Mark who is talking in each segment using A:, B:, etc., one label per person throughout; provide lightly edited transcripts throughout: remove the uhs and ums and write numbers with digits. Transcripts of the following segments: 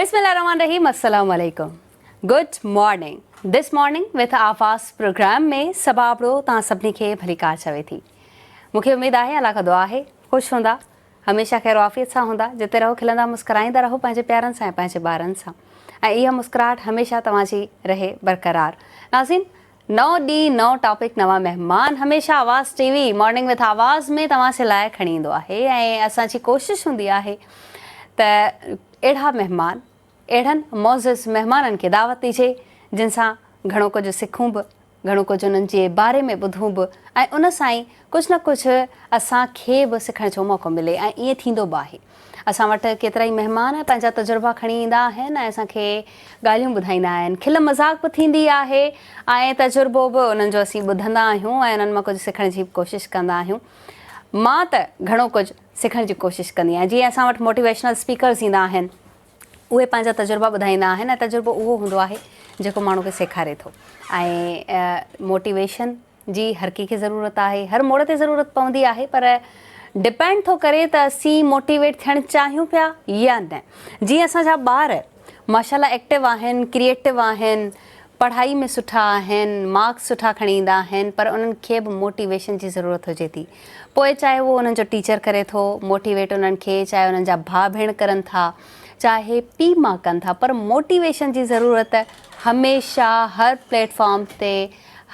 A: बिस्मिल्लाहिर्रहमानिर्रहीम, अस्सलाम वालेकुम। Good morning. This morning with आवाज़ प्रोग्राम में सबाबड़ो तव्हां सभिनी खे भली कार चवे थी। मूंखे उमेद आहे, अल्लाह का दुआ आहे, ख़ुशि हूंदा, हमेशह ख़ैर आफ़ियत सां हूंदा, जिते रहो खिलंदा मुस्कुराईंदा रहो पंहिंजे प्यारनि सां ऐं पंहिंजे ॿारनि सां, ऐं इहा मुस्कुराहट हमेशह तव्हांजी रहे बरक़रार। नाज़रीन, नओं ॾींहुं, नओं टॉपिक, नवां महिमान हमेशह आवाज़ टीवी मॉर्निंग विथ आवाज़ में तव्हां लाइ खणी ईंदो आहे, ऐं असांजी कोशिशि हूंदी आहे त अहिड़ा महिमान, अहिड़नि मौज़ज़ महिमाननि खे दावत ॾिजे जिन सां घणो कुझु सिखूं बि, घणो कुझु उन्हनि जे बारे में ॿुधूं बि, ऐं उन सां ई कुझु न कुझु असांखे बि सिखण जो मौक़ो मिले, ऐं ईअं थींदो बि आहे। असां वटि केतिरा ई महिमान पंहिंजा तजुर्बा खणी ईंदा आहिनि ऐं असांखे ॻाल्हियूं ॿुधाईंदा आहिनि, खिल मज़ाक बि थींदी आहे, ऐं तजुर्बो बि उन्हनि जो असीं ॿुधंदा आहियूं ऐं उन्हनि मां कुझु सिखण जी कोशिशि कंदा आहियूं। मां त घणो कुझु सिखण जी कोशिशि कंदी आहियां। जीअं असां वटि मोटिवेशनल स्पीकर्स ईंदा आहिनि, उहे पंहिंजा तजुर्बा ॿुधाईंदा आहिनि, ऐं तजुर्बो उहो हूंदो आहे जेको माण्हू खे सेखारे थो। ऐं मोटिवेशन जी हर कंहिंखे ज़रूरत आहे, हर मोड़ ते ज़रूरत पवंदी आहे, पर डिपेंड थो करे त असीं मोटिवेट थियणु चाहियूं पिया या न। जीअं असांजा ॿार माशाल्लाह एक्टिव आहिनि, क्रिएटिव आहिनि, पढ़ाई में सुठा आहिनि, मार्क्स सुठा खणी ईंदा आहिनि, पर उन्हनि खे बि मोटिवेशन जी ज़रूरत हुजे थी। पोइ चाहे उहो उन्हनि जो टीचर करे थो मोटिवेट उन्हनि खे, चाहे उन्हनि जा भाउ भेण करनि था, चाहे पीउ माउ कनि था, पर मोटिवेशन जी ज़रूरत हमेशह हर प्लेटफॉर्म ते,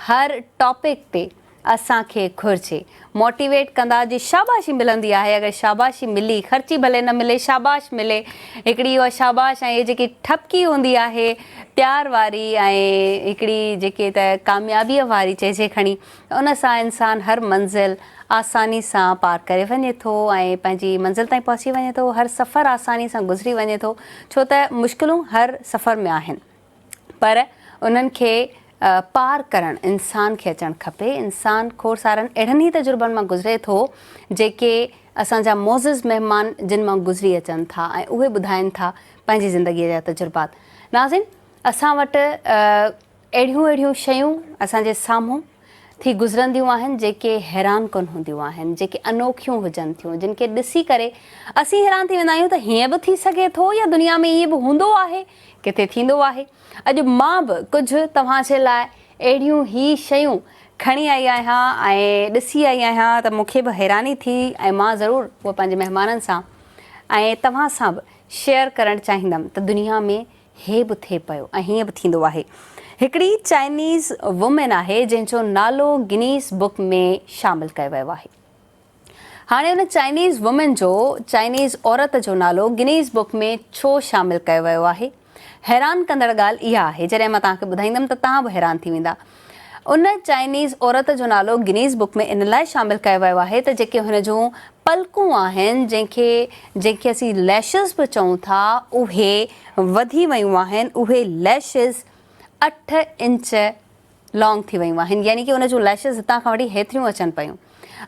A: हर टॉपिक ते असांखे घुरिजे। मोटिवेट कंदा जी शाबाशी मिलंदी आहे, अगरि शाबाशी मिली, ख़र्ची भले न मिले, शाबाश मिले, हिकिड़ी उहा शाबाश ऐं जेकी ठपकी हूंदी आहे प्यार वारी, ऐं हिकिड़ी जेके त कामयाबीअ वारी चइजे खणी, उन सां इंसानु हर मंज़िल आसानी सां पार करे वञे थो ऐं पंहिंजी मंज़िल ताईं पहुची वञे थो, हर सफ़र आसानी सां गुज़री वञे थो, छो त मुश्किलूं हर सफ़र में आहिनि, पर उन्हनि खे पार करणु इंसान खे अचणु खपे। इंसान खोड़ सारनि अहिड़नि ई तजुर्बनि मां गुज़रे थो जेके असांजा मोज़ज़ महिमान जिन मां गुज़री अचनि था, ऐं उहे ॿुधाइनि था पंहिंजी ज़िंदगीअ जा तजुर्बात। नाज़रीन, असां वटि अहिड़ियूं शयूं असांजे साम्हूं थी गुज़रंदियूं आहिनि जेके हैरान कोन हूंदियूं आहिनि, जेके अनोखियूं हुजनि थियूं, जिन खे ॾिसी करे असीं हैरान थी वेंदा आहियूं त हीअं बि थी सघे थो, या दुनिया में ईअं बि हूंदो आहे, किथे थींदो आहे। अॼु मां बि कुझु तव्हांजे लाइ अहिड़ियूं ई शयूं खणी आई आहियां ऐं ॾिसी आई आहियां त मूंखे बि हैरानी थी, ऐं मां ज़रूरु उहो पंहिंजे महिमाननि सां ऐं तव्हां सां बि शेयर करणु चाहींदमि त दुनिया में हे बि थिए पियो ऐं हीअं बि थींदो आहे। हिकिड़ी चाइनीज़ वुमेन आहे जंहिंजो नालो गिनीज़ बुक में शामिलु कयो वियो आहे। हाणे उन चाइनीज़ वुमेन जो, चाइनीज़ औरत जो नालो गिनीज़ बुक में छो शामिलु कयो वियो आहे? हैरान कंदड़ ॻाल्हि इहा आहे, जॾहिं मां तव्हांखे ॿुधाईंदमि त तव्हां बि हैरान थी वेंदा। उन चाइनीज़ औरत जो नालो गिनीज़ बुक में इन लाइ शामिलु कयो वियो आहे त जेके हुन जूं पलकूं आहिनि, जंहिंखे असीं लैशिस बि चऊं था, उहे वधी वियूं आहिनि। उहे लैशिस 8 इंच लॉन्ग थी वियूं आहिनि, यानी कि उन जूं लैशिस हितां खां वठी हेतिरियूं अचनि पियूं,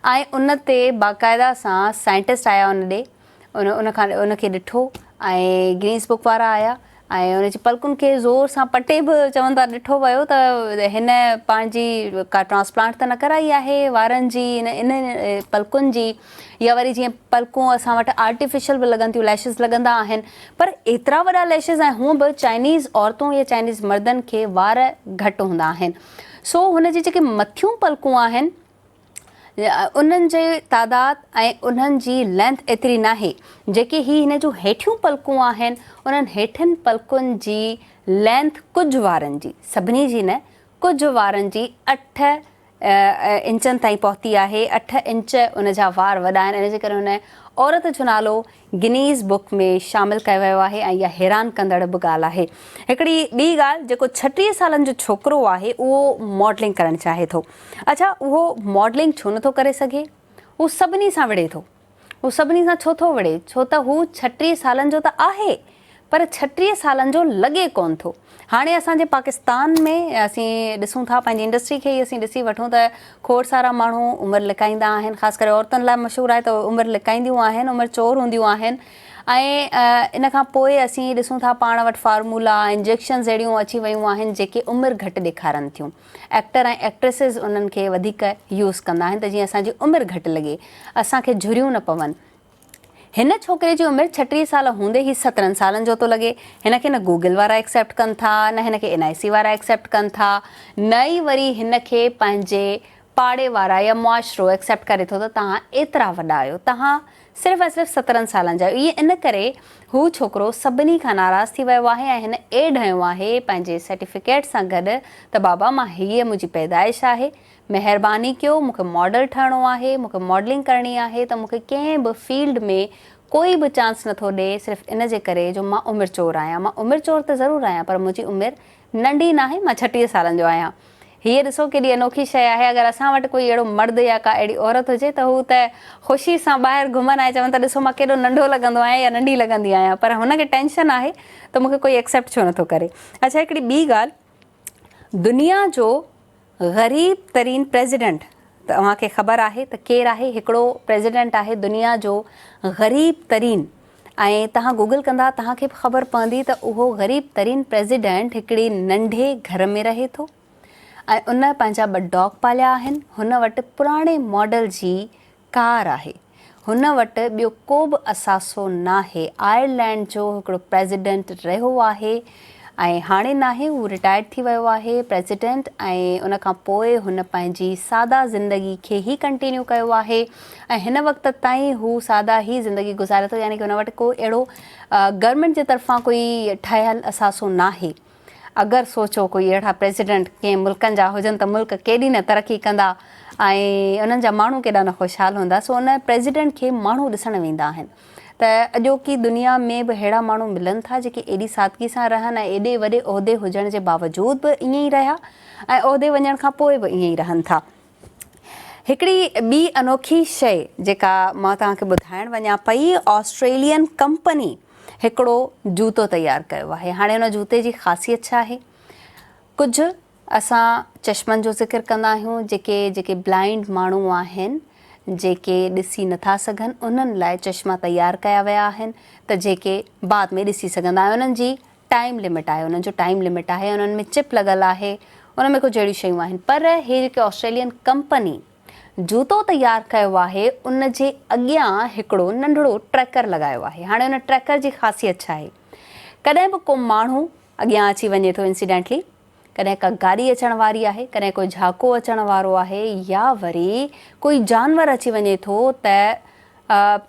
A: ऐं उन ते बाक़ाइदा सां साइंटिस्ट आया उन ॾे, उनखे ॾिठो, ऐं गिनीज़ बुक वारा आया ऐं उनजी पलकुनि खे ज़ोर सां पटे बि, चवनि था ॾिठो वियो त हिन पंहिंजी का ट्रांसप्लांट त न कराई आहे वारनि जी, इन पलकुनि जी, या वरी जीअं पलकूं असां वटि आर्टिफिशियल बि लॻनि थियूं, लैशिस लॻंदा आहिनि, पर एतिरा वॾा लैशिस, ऐं हूअं बि चाइनीज़ औरतूं या चाइनीज़ मर्दनि खे वार घटि हूंदा आहिनि। सो हुनजी जेके मथियूं पलकूं आहिनि उन्हनि जे तादादु ऐं उन्हनि जी लेंथ एतिरी न आहे। जेके हिन जूं हेठियूं पलकूं आहिनि, उन्हनि हेठियुनि पलकुनि जी लेंथ कुझु वारनि जी, सभिनी जी न, कुझु वारनि जी 8 इंचनि ताईं पहुती आहे। 8 इंच उन जा वार वॾा आहिनि, इन जे करे हुन औरत जो नालो गिनीज़ बुक में शामिलु कयो वियो आहे, ऐं इहा हैरान कंदड़ बि ॻाल्हि आहे। हिकिड़ी ॿी ॻाल्हि, जेको 36 सालनि जो छोकिरो आहे, उहो मॉडलिंग करणु चाहे थो। अच्छा, उहो मॉडलिंग छो नथो करे सघे? हू सभिनी सां विढ़े थो। हू सभिनी सां छो थो विढ़े? छो त हू 36 सालनि जो त आहे, पर 36 सालनि जो लॻे कोन थो। हाणे असांजे पाकिस्तान में असीं ॾिसूं था, पंहिंजी इंडस्ट्री खे ई असीं ॾिसी वठूं त खोड़ सारा माण्हू उमिरि लिकाईंदा आहिनि, ख़ासि करे औरतुनि लाइ मशहूरु आहे त उमिरि लिकाईंदियूं आहिनि, उमिरि चोर हूंदियूं आहिनि। ऐं इन खां पोइ असीं ॾिसूं था पाण वटि फार्मूला, इंजेक्शन्स अहिड़ियूं अची वियूं आहिनि जेके उमिरि घटि ॾेखारनि थियूं। एक्टर ऐं एक्ट्रेसिस उन्हनि खे वधीक यूज़ कंदा आहिनि त जीअं असांजी उमिरि घटि लॻे, असांखे झुरियूं न पवनि। हिन छोकिरे जी उमिरि 36 साल हूंदे ही 17 सालनि जो थो लॻे। हिन खे न गूगल वारा एक्सेप्ट कनि था, न हिन खे NIC वारा एक्सेप्ट कनि था, न ई वरी हिन खे पंहिंजे पाड़े वारा या मुआशिरो एक्सेप्ट करे थो त तव्हां एतिरा वॾा आहियो, तव्हां सिर्फ़ु ऐं सिर्फ़ु 17 सालनि जा आहियो। इहे इन करे हू छोकिरो सभिनी खां नाराज़ थी वियो आहे ऐं हिन ढयो आहे पंहिंजे सर्टिफिकेट सां गॾु त बाबा मां हीअ मुंहिंजी पैदाइश आहे, महिरबानी कयो, मूंखे मॉडल ठहिणो आहे, मूंखे मॉडलिंग करणी आहे, त मूंखे कंहिं बि फील्ड में कोई बि चांस नथो ॾिए सिर्फ़ु इन जे करे जो मां उमिरि चोर आहियां। मां उमिरि चोर त ज़रूरु आहियां पर मुंहिंजी उमिरि नंढी न आहे, मां 36 सालनि जो आहियां। हीअ ॾिसो केॾी अनोखी शइ आहे। अगरि असां वटि कोई अहिड़ो मर्द या का अहिड़ी औरत हुजे त हू त ख़ुशी सां ॿाहिरि घुमनि ऐं चवनि था ॾिसो मां केॾो नंढो लॻंदो आहियां या नंढी लॻंदी आहियां, पर हुनखे टेंशन आहे त मूंखे कोई एक्सेप्ट छो नथो करे। अच्छा, हिकिड़ी ॿी ॻाल्हि, दुनिया जो ग़रीब तरीन प्रेसिडेंट तव्हांखे ख़बर आहे त केरु आहे? हिकिड़ो प्रेसिडेंट आहे दुनिया जो ग़रीब तरीन, ऐं तव्हां गूगल कंदा तव्हांखे बि ख़बर पवंदी त उहो ग़रीब तरीन प्रेसिडेंट हिकिड़े नंढे घर में रहे थो ऐं उन पंहिंजा 2 डॉग पालिया आहिनि। हुन वटि पुराणे मॉडल जी कार आहे, हुन वटि ॿियो को बि असासो न आहे। आयरलैंड जो हिकिड़ो प्रेसिडेंट रहियो आहे ऐं हाणे न आहे, हू रिटायर्ड थी वियो आहे प्रेसिडेंट, ऐं उन खां पोइ हुन पंहिंजी सादा ज़िंदगी खे ई कंटिन्यू कयो आहे ऐं हिन वक़्त ताईं हू सादा ई ज़िंदगी गुज़ारे थो, यानी कि हुन वटि को अहिड़ो गवर्नमेंट जे तरफ़ां कोई ठहियल असासो न आहे। अगरि सोचो कोई अहिड़ा प्रेसिडेंट कंहिं मुल्कनि जा हुजनि त मुल्क केॾी न तरक़ी कंदा ऐं उन्हनि जा माण्हू केॾा न ख़ुशहाल हूंदा। सो उन प्रेसिडेंट खे माण्हू ॾिसणु वेंदा आहिनि। त अॼोकी दुनिया में बि अहिड़ा माण्हू मिलनि था जेके एॾी सादगी सां रहनि ऐं एॾे वॾे उहिदे हुजण जे बावजूद बि ईअं ई रहिया ऐं उहिदे वञण खां पोइ बि ईअं ई रहनि था। हिकिड़ी ॿी अनोखी शइ जेका मां तव्हांखे ॿुधाइणु वञा पई, ऑस्ट्रेलियन कंपनी हिकिड़ो जूतो तयारु कयो आहे। हाणे हुन जूते जी ख़ासियत छा आहे? कुझु असां चश्मनि जो ज़िक्र कंदा आहियूं, जेके ब्लाइंड माण्हू आहिनि, जेके ॾिसी नथा सघनि, उन्हनि लाइ चश्मा तयारु कया विया आहिनि त जेके बाद में ॾिसी सघंदा आहिनि। उन्हनि जी टाइम लिमिट आहे, उन्हनि जो टाइम लिमिट आहे, उन्हनि में चिप लॻल आहे, उन में कुझु अहिड़ियूं शयूं आहिनि। पर हे जेके ऑस्ट्रेलियन कंपनी जूतो तयारु कयो आहे, उन जे अॻियां हिकिड़ो नंढिड़ो ट्रैकर लॻायो आहे। हाणे उन ट्रैकर जी ख़ासियत छा आहे? कॾहिं बि को माण्हू अॻियां अची वञे थो इंसिडेंटली, कॾहिं का गाॾी अचण वारी आहे, कॾहिं कोई झाको अचण वारो आहे, या वरी कोई जानवर अची वञे थो त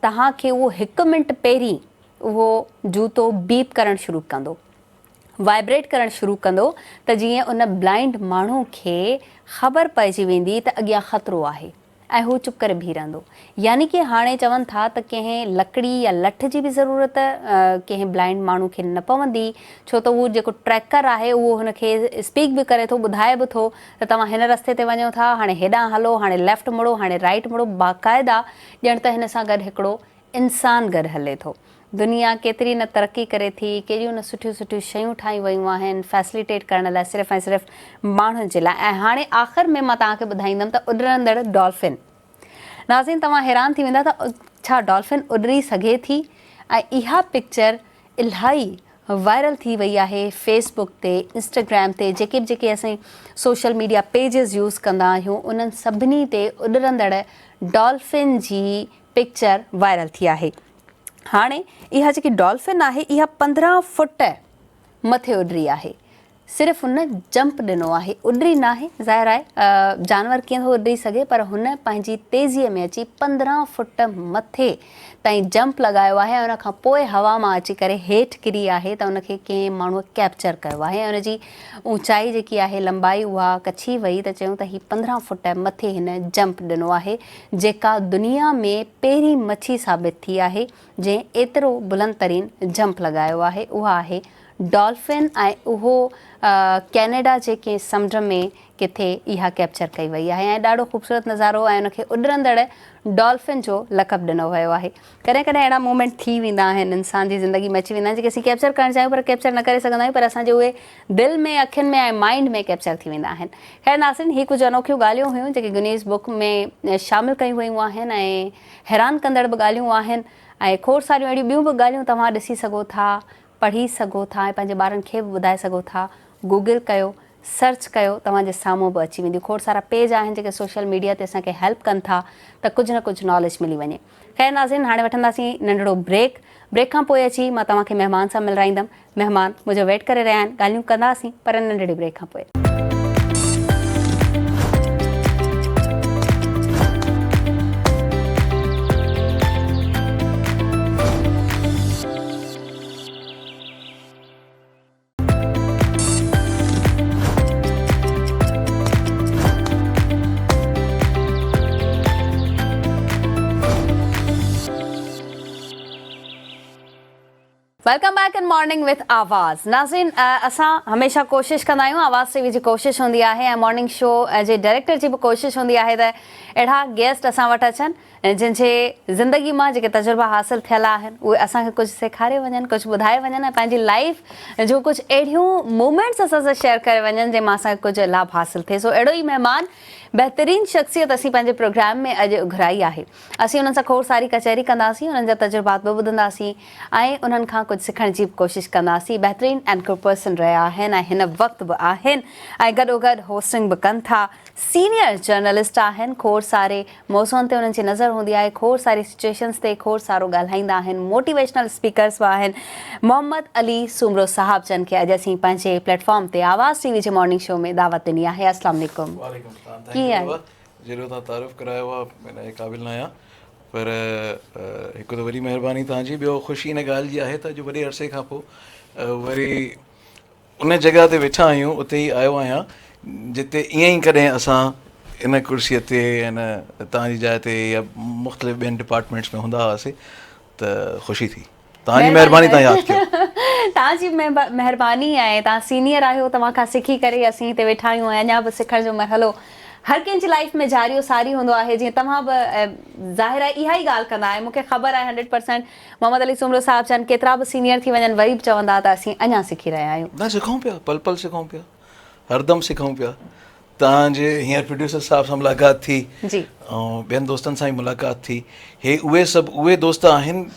A: तव्हांखे उहो 1 मिंट पहिरीं उहो जूतो बीप करणु शुरू कंदो, वाइब्रेट करणु शुरू कंदो त जीअं उन ब्लाइंड माण्हू खे ख़बर पइजी वेंदी त अॻियां ख़तरो आहे ऐं हू चुप करे बीह रहंदो। यानी कि हाणे चवनि था त कंहिं लकड़ी या लठ जी बि ज़रूरत कंहिं ब्लाइंड माण्हू खे न पवंदी, छो त उहो जेको ट्रैकर आहे उहो हुनखे स्पीक बि करे थो, ॿुधाए बि थो त तव्हां हिन रस्ते ते वञो था, हाणे हेॾां हलो, हाणे लेफ़्ट मुड़ो, हाणे राइट मुड़ो। बाक़ाइदा ॼण त हिन सां गॾु हिकिड़ो इंसानु गॾु हले थो। दुनिया केतिरी न तरक़ी करे थी, केॾियूं न सुठियूं सुठियूं शयूं ठाही वियूं आहिनि फैसिलिटेट करण लाइ सिर्फ़ु ऐं सिर्फ़ु माण्हुनि जे लाइ। ऐं हाणे आख़िर में मां तव्हांखे ॿुधाईंदमि त उॾंदड़ डॉल्फिन। नाज़रीन, तव्हां हैरान थी वेंदा त छा डॉल्फिन उॾरी सघे थी? ऐं इहा पिक्चर इलाही वायरल थी वई आहे फेसबुक ते, इंस्टाग्राम ते, जेके असां सोशल मीडिया पेजिस यूज़ कंदा आहियूं उन्हनि सभिनी ते उॾरंदड़ डॉल्फिन जी पिक्चर वायरल थी आहे। हाणे इहा जेकी डॉल्फिन आहे इहा 15 फुट मथे उॾरी आहे। सिर्फ़ु हुन जंप ॾिनो आहे, उॾरी न आहे। ज़ाहिर आहे जानवर कीअं थो उॾरी सघे, पर हुन पंहिंजी तेज़ीअ में अची 15 फुट मथे ताईं जंप लॻायो आहे ऐं उनखां पोइ हवा मां अची करे हेठि किरी आहे त उनखे कंहिं माण्हूअ कैप्चर कयो आहे ऐं उनजी ऊचाई जेकी आहे, लंबाई, उहा कछी वई त चयूं त हीअ 15 फुट मथे हिन जंप ॾिनो आहे, जेका दुनिया में पहिरीं मच्छी साबित थी आहे जंहिं एतिरो बुलंद तरीन जंप लॻायो आहे। उहा आहे डॉल्फिन ऐं उहो कैनेडा जे कंहिं समुंड में किथे इहा कैप्चर कई वई आहे ऐं ॾाढो ख़ूबसूरत नज़ारो ऐं उनखे उॾरंदड़ डॉल्फिन जो लक़ब ॾिनो वियो आहे। कॾहिं कॾहिं अहिड़ा मोमेंट थी वेंदा आहिनि इंसान जी ज़िंदगी में, अची वेंदा आहिनि जेके असीं कैप्चर करणु चाहियूं पर कैप्चर न करे सघंदा आहियूं, पर असांजे उहे दिलि में, अखियुनि में ऐं माइंड में कैप्चर थी वेंदा आहिनि। ख़ैर नाज़रीन, हीअ कुझु अनोखियूं ॻाल्हियूं हुयूं जेके गिनीज़ बुक में शामिलु कयूं वयूं आहिनि ऐं हैरान कंदड़ बि ॻाल्हियूं आहिनि ऐं खोड़ सारियूं अहिड़ियूं ॿियूं बि ॻाल्हियूं तव्हां ॾिसी सघो था, पढ़ी सघो था ऐं पंहिंजे ॿारनि खे बि ॿुधाए सघो था। गूगल कयो, सर्च कयो तव्हांजे साम्हूं बि अची वेंदियूं। खोड़ सारा पेज आहिनि जेके सोशल मीडिया ते असांखे हेल्प कनि था त कुझु न कुझु नॉलेज मिली वञे। ख़ैर नाज़रीन, हाणे वठंदासीं नंढिड़ो ब्रेक खां पोइ अची मां तव्हांखे महिमान सां मिलाईंदमि। महिमान मुंहिंजो वेट करे रहिया आहिनि, ॻाल्हियूं कंदासीं पर नंढिड़े ब्रेक खां पोइ। Welcome back in morning with आवाज़। नाज़रीन, असां हमेशह कोशिशि कंदा आहियूं, आवाज़ टीवी जी कोशिशि हूंदी आहे ऐं मॉर्निंग शो जे डायरेक्टर जी बि कोशिशि हूंदी आहे त अहिड़ा गेस्ट असां वटि अचनि जिनजे ज़िंदगी मां जेके तजुर्बा हासिलु थियल आहिनि उहे असांखे कुझु सेखारे वञनि, कुझु ॿुधाए वञनि ऐं पंहिंजी लाइफ जो कुझु अहिड़ियूं मूमेंट्स असां सां शेयर करे वञनि जंहिंमां असांखे कुझु लाभ हासिलु थिए। सो अहिड़ो ई महिमान, बहितरीन शख़्सियत असीं पंहिंजे प्रोग्राम में अॼु घुराई आहे। असीं उन्हनि सां खोड़ सारी कचहरी कंदासीं, उन्हनि जा तजुर्बात बि ॿुधंदासीं ऐं उन्हनि खां कुझु सिखण जी बि कोशिशि कंदासीं। बहितरीन एंकर पर्सन रहिया आहिनि ऐं हिन वक़्तु बि आहिनि ऐं गॾोगॾु होस्टिंग बि कनि था। सीनियर जर्नलिस्ट आहिनि, खोड़ सारे मौज़ूअनि ते उन्हनि जी नज़र हूंदी आहे, खोड़ सारी सिचुएशन्स ते खोड़ सारो ॻाल्हाईंदा आहिनि, मोटिवेशनल स्पीकर्स बि आहिनि। मोहम्मद अली सूमरो साहब जन खे अॼु असीं पंहिंजे प्लेटफॉर्म ते आवाज़ टीवी जे मॉर्निंग शो में दावत ॾिनी आहे। अस्सलाम वालेकुम।
B: जहिड़ो तव्हां तारीफ़ करायो आहे हिन क़ाबिल न आहियां, पर हिकु त वॾी महिरबानी तव्हांजी। ॿियो ख़ुशी हिन ॻाल्हि जी आहे त अॼु वॾे अरसे खां पोइ वरी उन जॻह ते वेठा आहियूं, उते ई आयो आहियां जिते ईअं ई कॾहिं असां इन कुर्सीअ ते हिन तव्हांजी जाइ ते या मुख़्तलिफ़ ॿियनि डिपार्टमेंट्स में हूंदा हुआसीं त ख़ुशी थी। तव्हांजी महिरबानी, तव्हां यादि कयो।
A: तव्हांजी महिरबानी आहे, तव्हां सीनियर आहियो, तव्हां खां सिखी करे असीं हिते वेठा आहियूं ऐं अञा बि सिखण जो मरहलो हर कंहिंजी लाइफ में जारी सारी हूंदो आहे। जीअं तव्हां बि ज़ाहिर आहे इहा ई ॻाल्हि कंदा आहियो, मूंखे ख़बर आहे 100%। मोहम्मद अली सूमरो साहब चवनि केतिरा बि सीनियर थी वञनि वरी बि चवंदा त असीं अञा सिखी रहिया आहियूं।
B: न, सिखूं पिया, पल पल सिखूं पिया, हरदम सिखूं पिया। तव्हांजे हींअर प्रोड्यूसर साहब सां मुलाक़ात थी
A: जी,
B: ऐं ॿियनि दोस्तनि सां ई मुलाक़ात थी। हे उहे सभु उहे दोस्त आहिनि,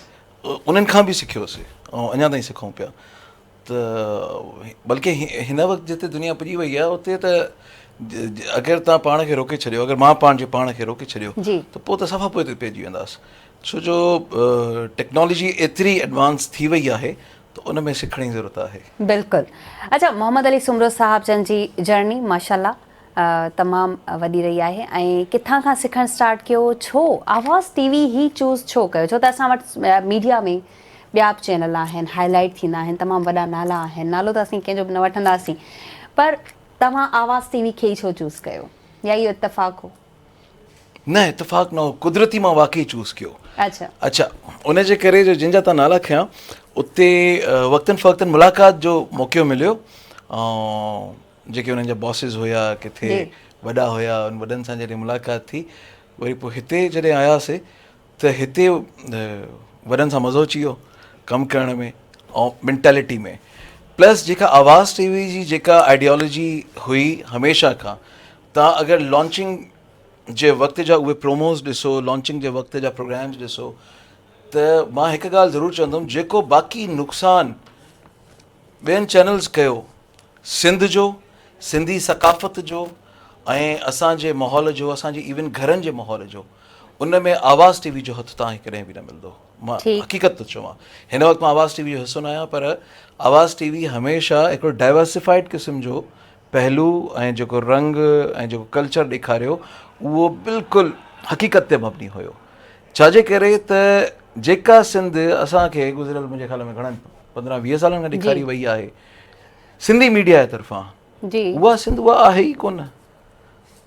B: उन्हनि खां बि सिखियोसीं ऐं अञा ताईं सिखूं पिया। त बल्कि हिन वक़्तु जिते दुनिया पुॼी वई आहे उते त अगरि तव्हां पाण खे रोके छॾियो, अगरि मां पंहिंजे पाण खे रोके छॾियो त पोइ त सफ़ा पोइ ते पइजी वेंदासीं। छो जो टेक्नोलॉजी एतिरी एडवांस थी वई आहे त उन में सिखण जी ज़रूरत आहे।
A: बिल्कुलु। अच्छा, मोहम्मद अली सूमरो साहब जन जी जर्नी माशाल्लाह तमामु वॾी रही आहे ऐं किथां खां सिखणु स्टार्ट कयो, छो आवाज़ टीवी ई चूज़ छो कयो? छो त असां वटि मीडिया में ॿिया बि चैनल आहिनि, हाईलाइट थींदा आहिनि, तमामु वॾा नाला आहिनि, नालो त असीं कंहिंजो बि न वठंदासीं, पर तव्हां आवाज़ टीवी खे ई छो चूज़ कयो या इहो इत्तेफ़ाक़ हो?
B: न, इत्तेफ़ाक़ न हो, कुदरती मां वाक़ई चूज़ कयो।
A: अच्छा,
B: उन जे करे जो जिन जा तव्हां नाला खयां उते वक़्तनि फ़वक़्तनि मुलाक़ात जो मौक़ो मिलियो ऐं जेके उन्हनि जा बॉसिस हुया, किथे वॾा हुया, उन वॾनि सां जॾहिं मुलाक़ात थी, वरी पोइ हिते जॾहिं आयासीं त हिते वॾनि सां मज़ो अची वियो कमु करण में ऐं मेंटेलिटी में। प्लस जेका आवाज़ टीवी जी जेका आइडियोलॉजी हुई हमेशह खां, तव्हां अगरि लॉन्चिंग जे वक़्त जा उहे प्रोमोज़ ॾिसो, लॉन्चिंग जे वक़्त जा प्रोग्राम्स ॾिसो, त मां हिकु ॻाल्हि ज़रूरु चवंदुमि, जेको बाक़ी नुक़सानु ॿियनि चैनल्स कयो सिंध जो, सिंधी सक़ाफ़त जो ऐं असांजे माहौल जो, असांजे इवन घरनि जे माहौल जो, उन में आवाज़ टीवी जो हथु तव्हांखे कॾहिं बि न मिलंदो। मां हक़ीक़त थो चवां, हिन वक़्तु मां आवाज़ टीवी जो हिसो न आहियां, पर आवाज़ टीवी हमेशह हिकिड़ो डाइवर्सिफाइड क़िस्म जो पहलू ऐं जेको रंग ऐं जेको कल्चर ॾेखारियो उहो बिल्कुलु हक़ीक़त ते मबनी हुयो। छाजे करे त जेका सिंध असांखे गुज़िरियल मुंहिंजे ख़्याल में घणनि 15-20 सालनि खां ॾेखारी वई आहे सिंधी मीडिया जे तरफ़ां, उहा सिंध उहा आहे ई कोन।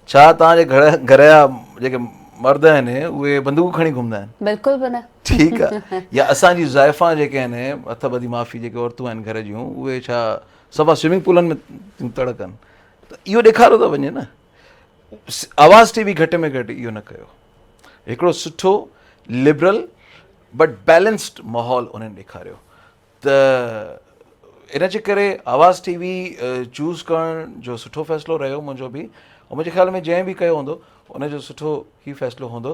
B: छा तव्हांजे घर जा जेके मर्द आहिनि उहे बंदूक खणी घुमंदा आहिनि? बिल्कुलु बि न। ठीकु आहे। या असांजी ज़ाइफ़ां जेके आहिनि, हथ ॿधी माफ़ी, जेके औरतूं आहिनि घर जूं, उहे छा सफ़ा स्विमिंग पूलनि में तड़कनि? त इहो ॾेखारियो थो वञे न। आवाज़ टीवी घटि में घटि इहो न कयो। हिकिड़ो सुठो लिबरल बट बैलेंस्ड माहौल उन्हनि ॾेखारियो। त इन जे करे आवाज़ टीवी चूज़ करण जो सुठो फ़ैसिलो रहियो मुंहिंजो बि, ऐं मुंहिंजे ख़्याल में जंहिं बि कयो हूंदो उनजो सुठो ई फ़ैसिलो हूंदो।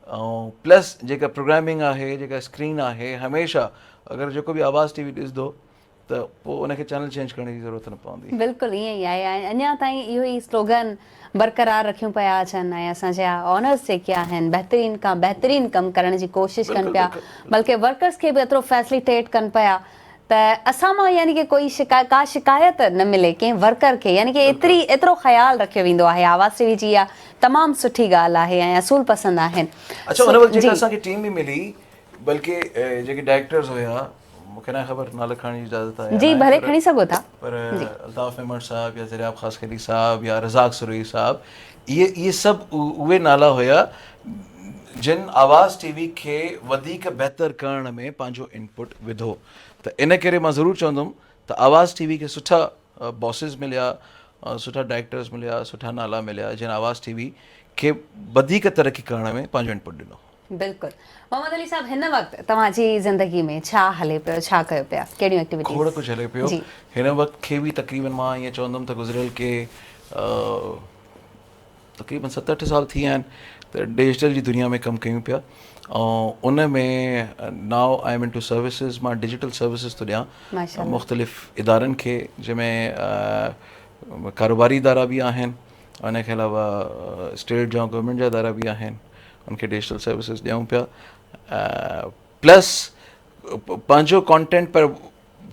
B: ऐं प्लस जेका प्रोग्रामिंग आहे, जेका स्क्रीन आहे, हमेशह अगरि जेको बि आवाज़ टीवी ॾिसंदो त पोइ उनखे चैनल चेंज करण जी ज़रूरत न पवंदी।
A: बिल्कुलु ईअं ई आहे ऐं अञा ताईं इहो ई स्लोगन बरक़रार रखियूं पिया अचनि ऐं असांजा ऑनर्स जेके आहिनि बहितरीन खां बहितरीन कमु करण जी कोशिशि कनि पिया, बल्कि वर्कर्स खे बि एतिरो फैसिलिटेट कनि पिया त असां मां यानी कि कोई का शिकायत न मिले कंहिं वर्कर खे, यानी कि एतिरो ख़्यालु रखियो वेंदो आहे। आवाज़ टीवी जी इहा तमामु सुठी ॻाल्हि आहे ऐं असूल पसंदि आहिनि।
B: अच्छा, हुन वक़्तु जेका असांखे टीम बि मिली, बल्कि जेके डायरेक्टर्स हुया, मूंखे न ख़बर नालो खणण जी इजाज़त आहे
A: जी, भले खणी सघो था,
B: पर अल्ताफ़ मेमण साहब या ज़रियाब ख़ास खली साहब या रज़ाक सुरई साहब, इहे सभु उहे नाला हुया जिन आवाज़ टीवी खे वधीक बहितर करण में पंहिंजो इनपुट विधो। त इन करे मां ज़रूरु चवंदुमि त आवाज़ टीवी खे सुठा बॉसिस मिलिया, सुठा डायरेक्टर्स मिलिया, सुठा नाला मिलिया जिन आवाज़ टीवी खे वधीक तरक़ी करण में पंहिंजो इनपुट ॾिनो।
A: बिल्कुलु। मोहम्मद अली साहब, हिन वक़्तु तव्हांजी ज़िंदगी में छा हले पियो, छा कयो पिया, कहिड़ियूं एक्टिविटीज़?
B: खोड़ कुझु हले पियो। हिन वक़्तु खे बि तक़रीबन मां ईअं चवंदुमि त गुज़िरियल के तक़रीबन 7-8 साल थी विया आहिनि त डिजिटल जी दुनिया में कमु कयूं पिया ऐं उन में नाउ आई एम इन टू सर्विसिस। मां डिजिटल सर्विसिस थो ॾियां मुख़्तलिफ़ इदारनि खे, जंहिंमें कारोबारी इदारा बि आहिनि, उनखे अलावा स्टेट जा गवर्नमेंट जा इदारा बि आहिनि, उनखे डिजिटल सर्विसिस ॾियूं पिया। प्लस पंहिंजो कॉन्टेंट, पर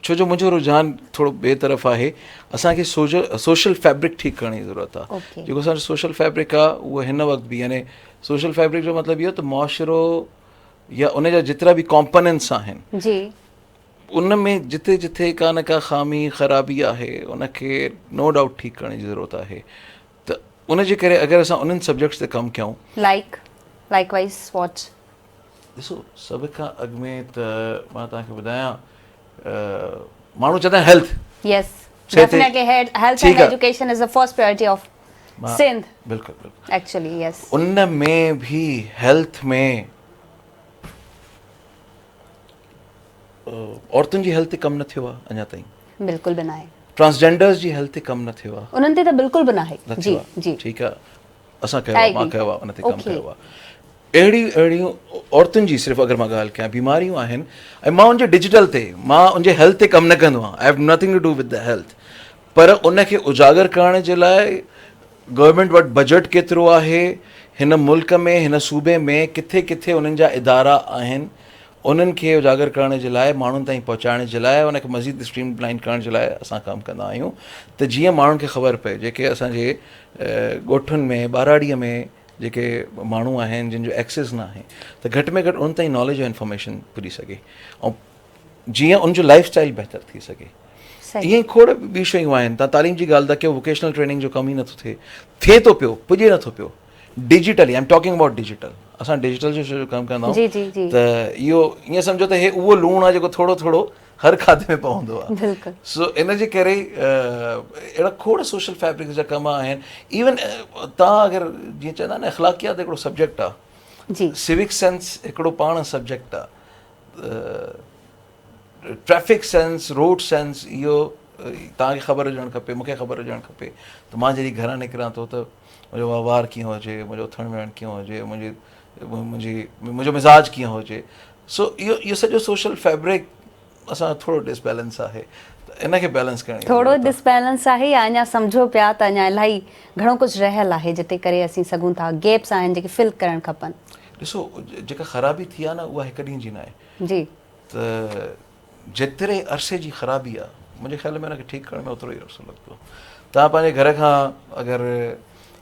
B: छो जो मुंहिंजो रुझान थोरो ॿिए तरफ़ आहे, असांखे सोशल फैब्रिक ठीकु करण जी ज़रूरत आहे। जेको असांजो सोशल फैब्रिक आहे उहो हिन वक़्तु बि, यानी सोशल फैब्रिक जो मतिलबु इहो त मुआशिरो या उन जा जेतिरा बि कॉम्पोनेंट्स आहिनि उन में जिथे जिथे का न का ख़ामी ख़राबी आहे उनखे नो डाउट ठीकु करण जी ज़रूरत आहे। त उन जे करे अगरि असां उन्हनि सब्जेक्ट्स ते कमु कयूं,
A: लाइकवाइज़ वॉट,
B: ॾिसो सभ खां अॻु में त मां तव्हांखे ॿुधायां, माण्हू चवंदा आहिनि health,
A: yes definitely health and education is the first priority of Sindh.
B: बिल्कुलु
A: एक्चुअली यस,
B: उन में भी हेल्थ में औरतुनि जी हेल्थ ते कमु न थियो आहे अञा ताईं।
A: बिल्कुलु बि न आहे।
B: ट्रांसजेंडर्स जी हेल्थ ते कमु न थियो आहे,
A: उन्हनि ते त बिल्कुलु बि न आहे। जी जी,
B: ठीकु आहे, असां कयो आहे, मां कयो आहे, उन ते कमु कयो आहे। अहिड़ियूं औरतुनि जी सिर्फ़ु अगरि मां ॻाल्हि कयां, बीमारियूं आहिनि ऐं मां उनजे डिजिटल ते, मां उनजे हेल्थ ते कमु न कंदो आहियां। I have nothing to do with the health, पर उनखे उजागर करण जे लाइ गवर्नमेंट वटि बजट केतिरो आहे, हिन मुल्क में, हिन सूबे में किथे किथे उन्हनि जा इदारा आहिनि, उन्हनि खे उजागर करण जे लाइ, माण्हुनि ताईं पहुचाइण जे लाइ, उनखे मज़ीद स्ट्रीम लाइन करण जे लाइ असां कमु कंदा आहियूं। त जीअं माण्हुनि खे ख़बर पए, जेके असांजे ॻोठुनि में, ॿाराड़ीअ में जेके माण्हू आहिनि जिन जो एक्सेस न आहे, त घटि में घटि उन ताईं नॉलेज ऐं इंफॉर्मेशन पुॼी सघे ऐं जीअं उनजो लाइफ स्टाइल बहितर थी सघे। ईअं ई खोड़ ॿी शयूं आहिनि। तव्हां तालीम जी ॻाल्हि था कयो, वोकेशनल ट्रेनिंग जो कमु ई नथो थिए थो पियो, पुॼे नथो पियो digitally. I am talking about digital. असां डिजिटल जो कमु कंदा आहियूं त इहो ईअं सम्झो त हे उहो लूणु आहे जेको थोरो थोरो हर खाधे में पवंदो आहे। सो इन जे करे अहिड़ा खोड़ सोशल फैब्रिक जा कम आहिनि। इवन तव्हां अगरि जीअं चवंदा आहिनि अख़लाक़ियात हिकिड़ो सब्जेक्ट आहे, सिविक सेंस हिकिड़ो पाण सब्जेक्ट आहे, ट्रैफिक सेंस, रोड सेंस, इहो तव्हांखे ख़बर हुजणु खपे, मूंखे ख़बर हुजणु खपे। त मां जॾहिं घरां निकिरां थो त मुंहिंजो वहिंवार कीअं हुजे, मुंहिंजो उथणु वेहणु कीअं हुजे, मुंहिंजो मिज़ाज कीअं हुजे। सो इहो सॼो सोशल फैब्रिक असां थोरो डिसबैलेंस आहे, त इनखे बैलेंस करणु
A: थोरो डिसबैलेंस आहे या अञा सम्झो पिया त अञा इलाही घणो कुझु रहियल आहे जिते करे असीं सघूं था, गैप्स आहिनि जेके फिल करणु खपनि।
B: ॾिसो जेका ख़राबी थी आहे न उहा हिकु ॾींहं जी न आहे
A: जी,
B: त जेतिरे अरसे जी ख़राबी आहे मुंहिंजे ख़्याल में हुनखे ठीकु करण में ओतिरो ई अरसो लॻंदो। तव्हां पंहिंजे घर खां अगरि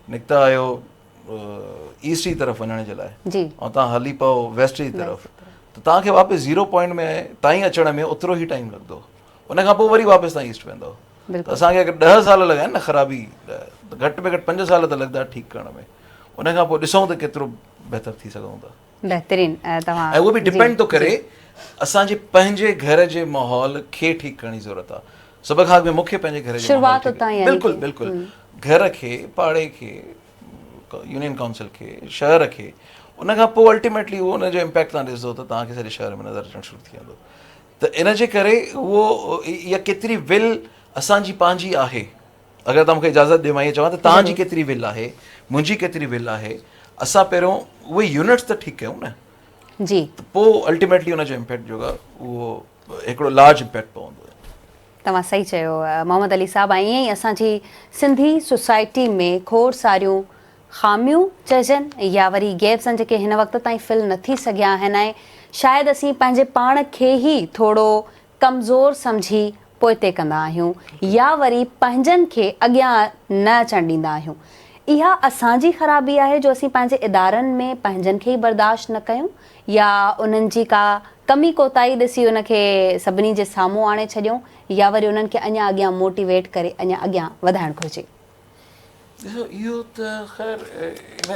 B: निकिता आहियो ईस्ट जी तरफ़ वञण जे लाइ ऐं तव्हां हली पओ वेस्ट जी तरफ़, त तव्हांखे वापसि 0 पॉइंट में ताईं अचण में ओतिरो ई टाइम लॻंदो। उनखां पोइ वरी वापसि तव्हां ईस्ट वेंदव। त असांखे अगरि 10 साल लॻा आहिनि न ख़राबी, घटि में घटि 5 साल त लॻंदा ठीकु करण में। उनखां पोइ ॾिसूं त केतिरो बहितर थी सघूं था।
A: बहितरीन।
B: ऐं उहो बि डिपेंड थो करे असांजे पंहिंजे घर जे माहौल खे ठीकु करण जी ज़रूरत आहे। सभ खां अॻु में मूंखे पंहिंजे घर जे बिल्कुलु बिल्कुलु घर खे, पाड़े खे, यूनियन काउंसिल खे, शहर खे, उनखां पोइ अल्टीमेटली उहो उनजो इम्पैक्ट तव्हां ॾिसंदो त तव्हांखे सॼे शहर में नज़र अचणु शुरू थी वेंदो। त इन जे करे उहो इहा केतिरी विल असांजी पंहिंजी आहे। अगरि तव्हां मूंखे इजाज़त ॾियो मां इहे चवां त तव्हांजी केतिरी विल आहे, मुंहिंजी केतिरी विल आहे, असां पहिरियों उहे यूनिट्स त ठीकु कयूं न जी, त पोइ अल्टीमेटली उनजो इम्पैक्ट जो आहे उहो हिकिड़ो लार्ज इम्पैक्ट पवंदो आहे।
A: तव्हां सही चयो मोहम्मद अली साहब। ऐं ईअं ई असांजी सिंधी सोसाइटी में खोड़ सारियूं ख़ामियूं चइजनि या वरी गैप्स आहिनि जेके हिन वक़्त ताईं फिल न थी सघिया आहिनि। ऐं शायदि असीं पंहिंजे पाण खे ई थोरो कमज़ोर सम्झी पोइते कंदा आहियूं या वरी पंहिंजनि खे अॻियां न अचणु ॾींदा आहियूं। इहा असांजी ख़राबी आहे जो असीं पंहिंजे इदारनि में पंहिंजनि खे ई बर्दाश्त न कयूं या उन्हनि जी का कमी कोताही ॾिसी उनखे सभिनी जे साम्हूं आणे छॾियूं या वरी उन्हनि खे अञा अॻियां मोटिवेट करे अञा अॻियां वधाइणु घुरिजे।
B: ॾिसो इहो त ख़ैर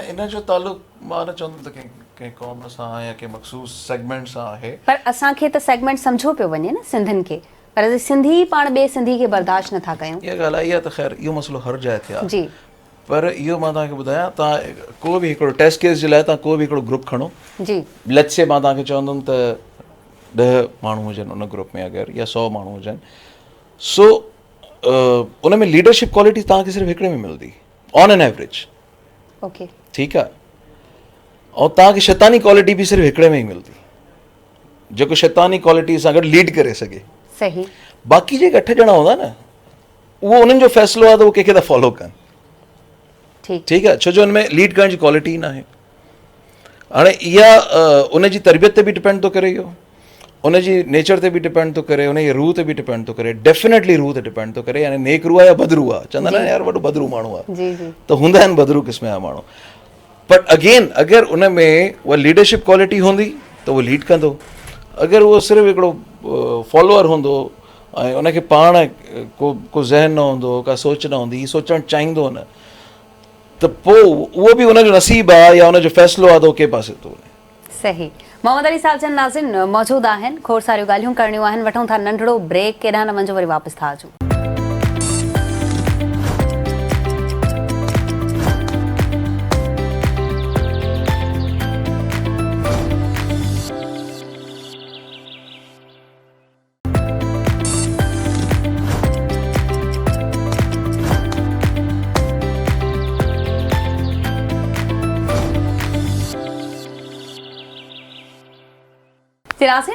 B: इन जो तालुक़ु मां न चवंदुमि त कंहिं क़ौम सां या कंहिं मख़सूस सेगमेंट सां आहे,
A: पर असांखे त सेगमेंट सम्झो पियो वञे न सिंधियुनि खे, पर असीं सिंधी पाण ॿिए सिंधी खे बर्दाश्त नथा कयूं।
B: इहा ॻाल्हि आई आहे त ख़ैर इहो मसइलो हर जाइ ते आहे।
A: जी,
B: पर इहो मां तव्हांखे ॿुधायां, तव्हां को बि हिकिड़ो टेस्ट केस जे लाइ तव्हां को बि हिकिड़ो ग्रुप खणो।
A: जी,
B: लेट्स से मां तव्हांखे चवंदुमि त 10 माण्हू हुजनि उन ग्रुप में अगरि या 100 माण्हू हुजनि, सो उन में लीडरशिप क्वालिटी तव्हांखे सिर्फ़ु हिकिड़े में मिलंदी ऑन एन एवरेज।
A: ओके,
B: ठीकु आहे। ऐं तव्हांखे शैतानी क्वालिटी बि सिर्फ़ु हिकिड़े में ई मिलंदी जेको शैतानी क्वालिटी सां गॾु लीड करे सघे।
A: सही।
B: बाक़ी जेके 8 ॼणा हूंदा न, उहो उन्हनि जो फ़ैसिलो आहे त उहो कंहिंखे था फॉलो कनि। ठीकु आहे, छो जो हुन में लीड करण जी क्वालिटी ई न आहे। हाणे इहा उन जी तरबियत ते बि डिपेंड थो करे, इहो उन जी नेचर ते बि डिपेंड थो करे, उन जी रूह ते बि डिपेंड थो करे, डेफिनेटली रूह ते डिपेंड थो करे। यानी नेक रूह आहे या बदरू आहे, चवंदा न यार वॾो बदरू माण्हू आहे,
A: जी जी,
B: त हूंदा आहिनि बदरू क़िस्म जा माण्हू। बट अगेन अगरि उन में उहा लीडरशिप क्वालिटी हूंदी त उहो लीड कंदो। अगरि उहो सिर्फ़ु हिकिड़ो फॉलोअर हूंदो ऐं उनखे पाण को ज़हन न हूंदो, का सोच न हूंदी, सोचणु चाहींदो न, त पोइ उहो बि उनजो नसीब आहे या उनजो फ़ैसिलो आहे त उहो के पासे थो वञे।
A: सही। मोहम्मद अली साहब जन नाज़िन मौजूदु आहिनि, खोड़ सारियूं ॻाल्हियूं करणियूं आहिनि। वठूं था नंढिड़ो ब्रेक, केॾांहुं न वञो, वरी वापसि था अचूं।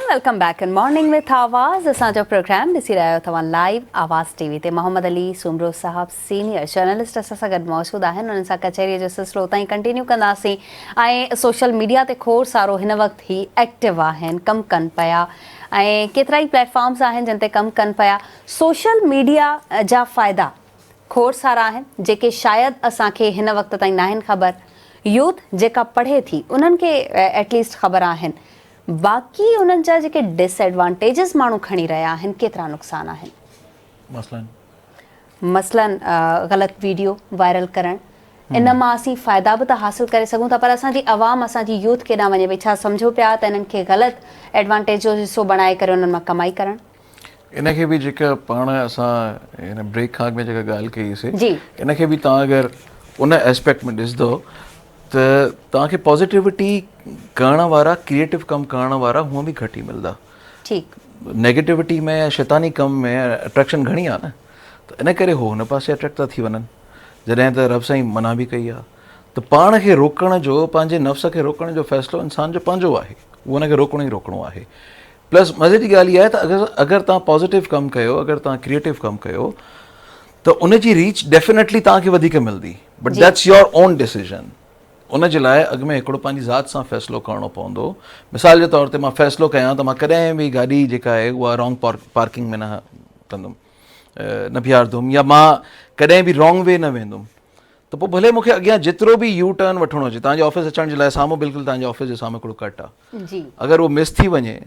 A: Welcome back in morning with आवाज़। असांजो प्रोग्राम ॾिसी रहिया आहियो तव्हां लाइव आवाज़ टीवी ते। मोहम्मद अली सुमरो साहब सीनियर जर्नलिस्ट असां सां गॾु मौजूदु आहिनि। उन्हनि सां कचहरीअ जो सिलसिलो उतां ई कंटिन्यू कंदासीं। ऐं सोशल मीडिया ते खोड़ सारो हिन वक़्तु ई एक्टिव आहिनि, कमु कनि पिया, ऐं केतिरा ई प्लेटफॉर्म्स आहिनि जिन ते कमु कनि पिया। सोशल मीडिया जा फ़ाइदा खोड़ सारा आहिनि जेके शायदि असांखे हिन वक़्त ताईं न आहिनि ख़बर। यूथ जेका पढ़े थी उन्हनि खे एटलीस्ट ख़बर आहिनि। बाक़ी उन्हनि जा जेके डिसएडवांटेजिस माण्हू खणी रहिया आहिनि, केतिरा नुक़सान आहिनि। मसलन ग़लति वीडियो वायरल करणु, इन मां असीं फ़ाइदा बि त हासिल करे सघूं था, पर असांजी आवाम, असांजी यूथ केॾांहुं वञे पई। छा सम्झो पिया त इन्हनि खे ग़लति एडवांटेज जो हिसो बणाए करे उन्हनि मां कमाई करणु।
B: इनखे बि जेका पाण असां हिन ब्रेक खां अॻु में जेका ॻाल्हि कईसीं,
A: जी,
B: इनखे बि तव्हां अगरि उन एस्पेक्ट में ॾिसंदो त तव्हांखे पॉज़िटिविटी करण वारा, क्रिएटिव कमु करण वारा हूअं बि घटि ई मिलंदा।
A: ठीकु।
B: नेगेटिविटी में या शैतानी कम में अट्रैक्शन घणी आहे न, त इन करे हो हुन पासे अट्रैक्ट था थी वञनि। जॾहिं त रब साईं मना बि कई आहे त पाण खे रोकण जो, पंहिंजे नफ़्स खे रोकण जो फ़ैसिलो इंसान जो पंहिंजो आहे, उहो उनखे रोकणो ई रोकणो आहे। प्लस मज़े जी ॻाल्हि इहा आहे त अगरि तव्हां पॉज़िटिव कमु कयो, अगरि तव्हां क्रिएटिव कमु कयो, त उनजी रीच डेफिनेटली तव्हांखे वधीक मिलंदी। But that's your on decision. उन जे लाइ अॻु में हिकिड़ो पंहिंजी ज़ात सां फ़ैसिलो करिणो पवंदो। मिसाल जे तौर ते मां फ़ैसिलो कयां त मां कॾहिं बि गाॾी जेका आहे उहा रॉन्ग पार्किंग में न कंदुमि, न बीहारंदुमि, या मां कॾहिं बि रॉन्ग वे न वेंदुमि, त पोइ भले मूंखे अॻियां जेतिरो बि यू टर्न वठिणो हुजे, तव्हांजे ऑफिस अचण जे लाइ साम्हूं बिल्कुलु तव्हांजे ऑफिस जे साम्हूं हिकिड़ो कट आहे,
A: जी,
B: अगरि उहो मिस थी वञे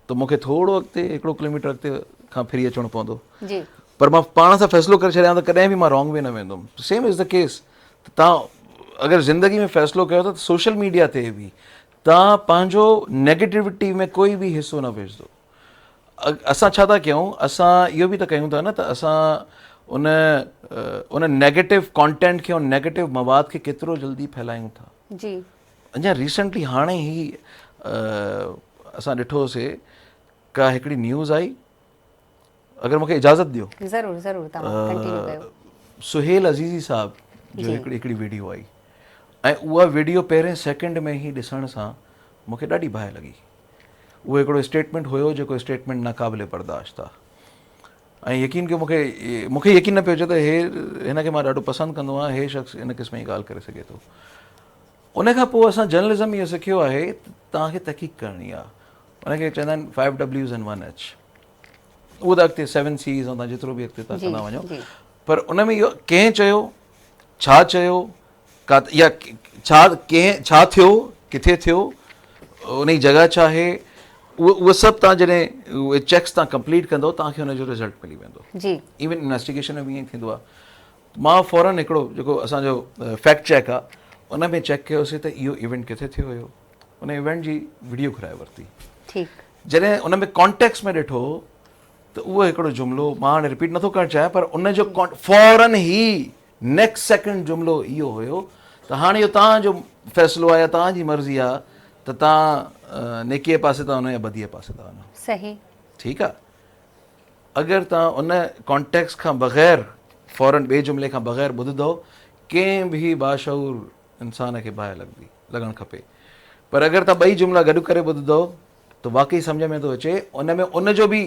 B: त मूंखे थोरो अॻिते 1 किलोमीटर अॻिते खां फिरी अचिणो पवंदो।
A: जी,
B: पर मां पाण सां फ़ैसिलो करे छॾियां त कॾहिं बि मां रॉन्ग वे न वेंदुमि। Same is the case. त तव्हां अगरि ज़िंदगी में फ़ैसिलो कयो त सोशल मीडिया ते बि तव्हां पंहिंजो नेगेटिविटी में कोई बि हिसो न विझंदो। असां छा था कयूं, असां इहो बि त कयूं था न त असां उन नेगेटिव कॉन्टेंट खे, उन नेगेटिव मवाद खे केतिरो जल्दी फैलायूं था।
A: जी,
B: अञा रिसेंटली हाणे ई असां ॾिठोसीं का हिकिड़ी न्यूज़ आई, अगरि मूंखे इजाज़त ॾियो।
A: ज़रूरु ज़रूरु, तव्हां कंटिन्यू कयो।
B: सुहेल अज़ीज़ी साहब जो हिकिड़ी वीडियो आई, ऐं उहा वीडियो पहिरें सेकेंड में ई ॾिसण सां मूंखे ॾाढी बाहि लॻी। उहो हिकिड़ो स्टेटमेंट हुयो जेको स्टेटमेंट नाक़ाबिले बर्दाश्त आहे। ऐं यकीन कयो मूंखे यकीन न पियो अचे त हिनखे मां ॾाढो पसंदि कंदो आहियां, हे शख़्स इन क़िस्म जी ॻाल्हि करे सघे थो। उन खां पोइ असां जर्नलिज़म इहो सिखियो आहे तव्हांखे तहक़ीक़ करणी आहे, उनखे चवंदा आहिनि 5 Ws and 1 H। उहो त अॻिते 7 Cs ऐं तव्हां जेतिरो बि अॻिते तव्हां कंदा वञो, पर उन में इहो कंहिं चयो, छा चयो, या छा थियो, किथे थियो, उन जी जॻह छा आहे, उहो सभु तव्हां जॾहिं उहे चेक्स तव्हां कंप्लीट कंदो तव्हांखे हुनजो रिज़ल्ट मिली वेंदो।
A: जी
B: इवन इन्वेस्टिगेशन में बि ईअं थींदो आहे। मां फ़ौरन हिकिड़ो जेको असांजो फैक्ट चेक आहे उन में चेक कयोसीं त इहो इवेंट किथे थियो हुयो, उन इवेंट जी वीडियो घुराए वरिती।
A: ठीकु।
B: जॾहिं उन में कॉन्टेक्स्ट में ॾिठो त उहो हिकिड़ो जुमिलो मां हाणे रिपीट नथो करणु चाहियां, पर उनजो फ़ौरन ई नेक्स्ट सेकेंड जुमिलो इहो हुयो त हाणे इहो तव्हांजो फ़ैसिलो आहे या तव्हांजी मर्ज़ी आहे त तव्हां नेकीअ पासे था वञो या बदीअ पासे था वञो।
A: सही।
B: ठीकु आहे। अगरि तव्हां उन कॉन्टेक्स्ट खां बग़ैर फ़ौरन ॿिए जुमिले खां बग़ैर ॿुधंदव, कंहिं बि बाशऊर इंसान खे बाहि लॻणु खपे। पर अगरि तव्हां ॿई जुमिला गॾु करे ॿुधंदव त वाक़ई सम्झ में थो अचे, उन में उनजो बि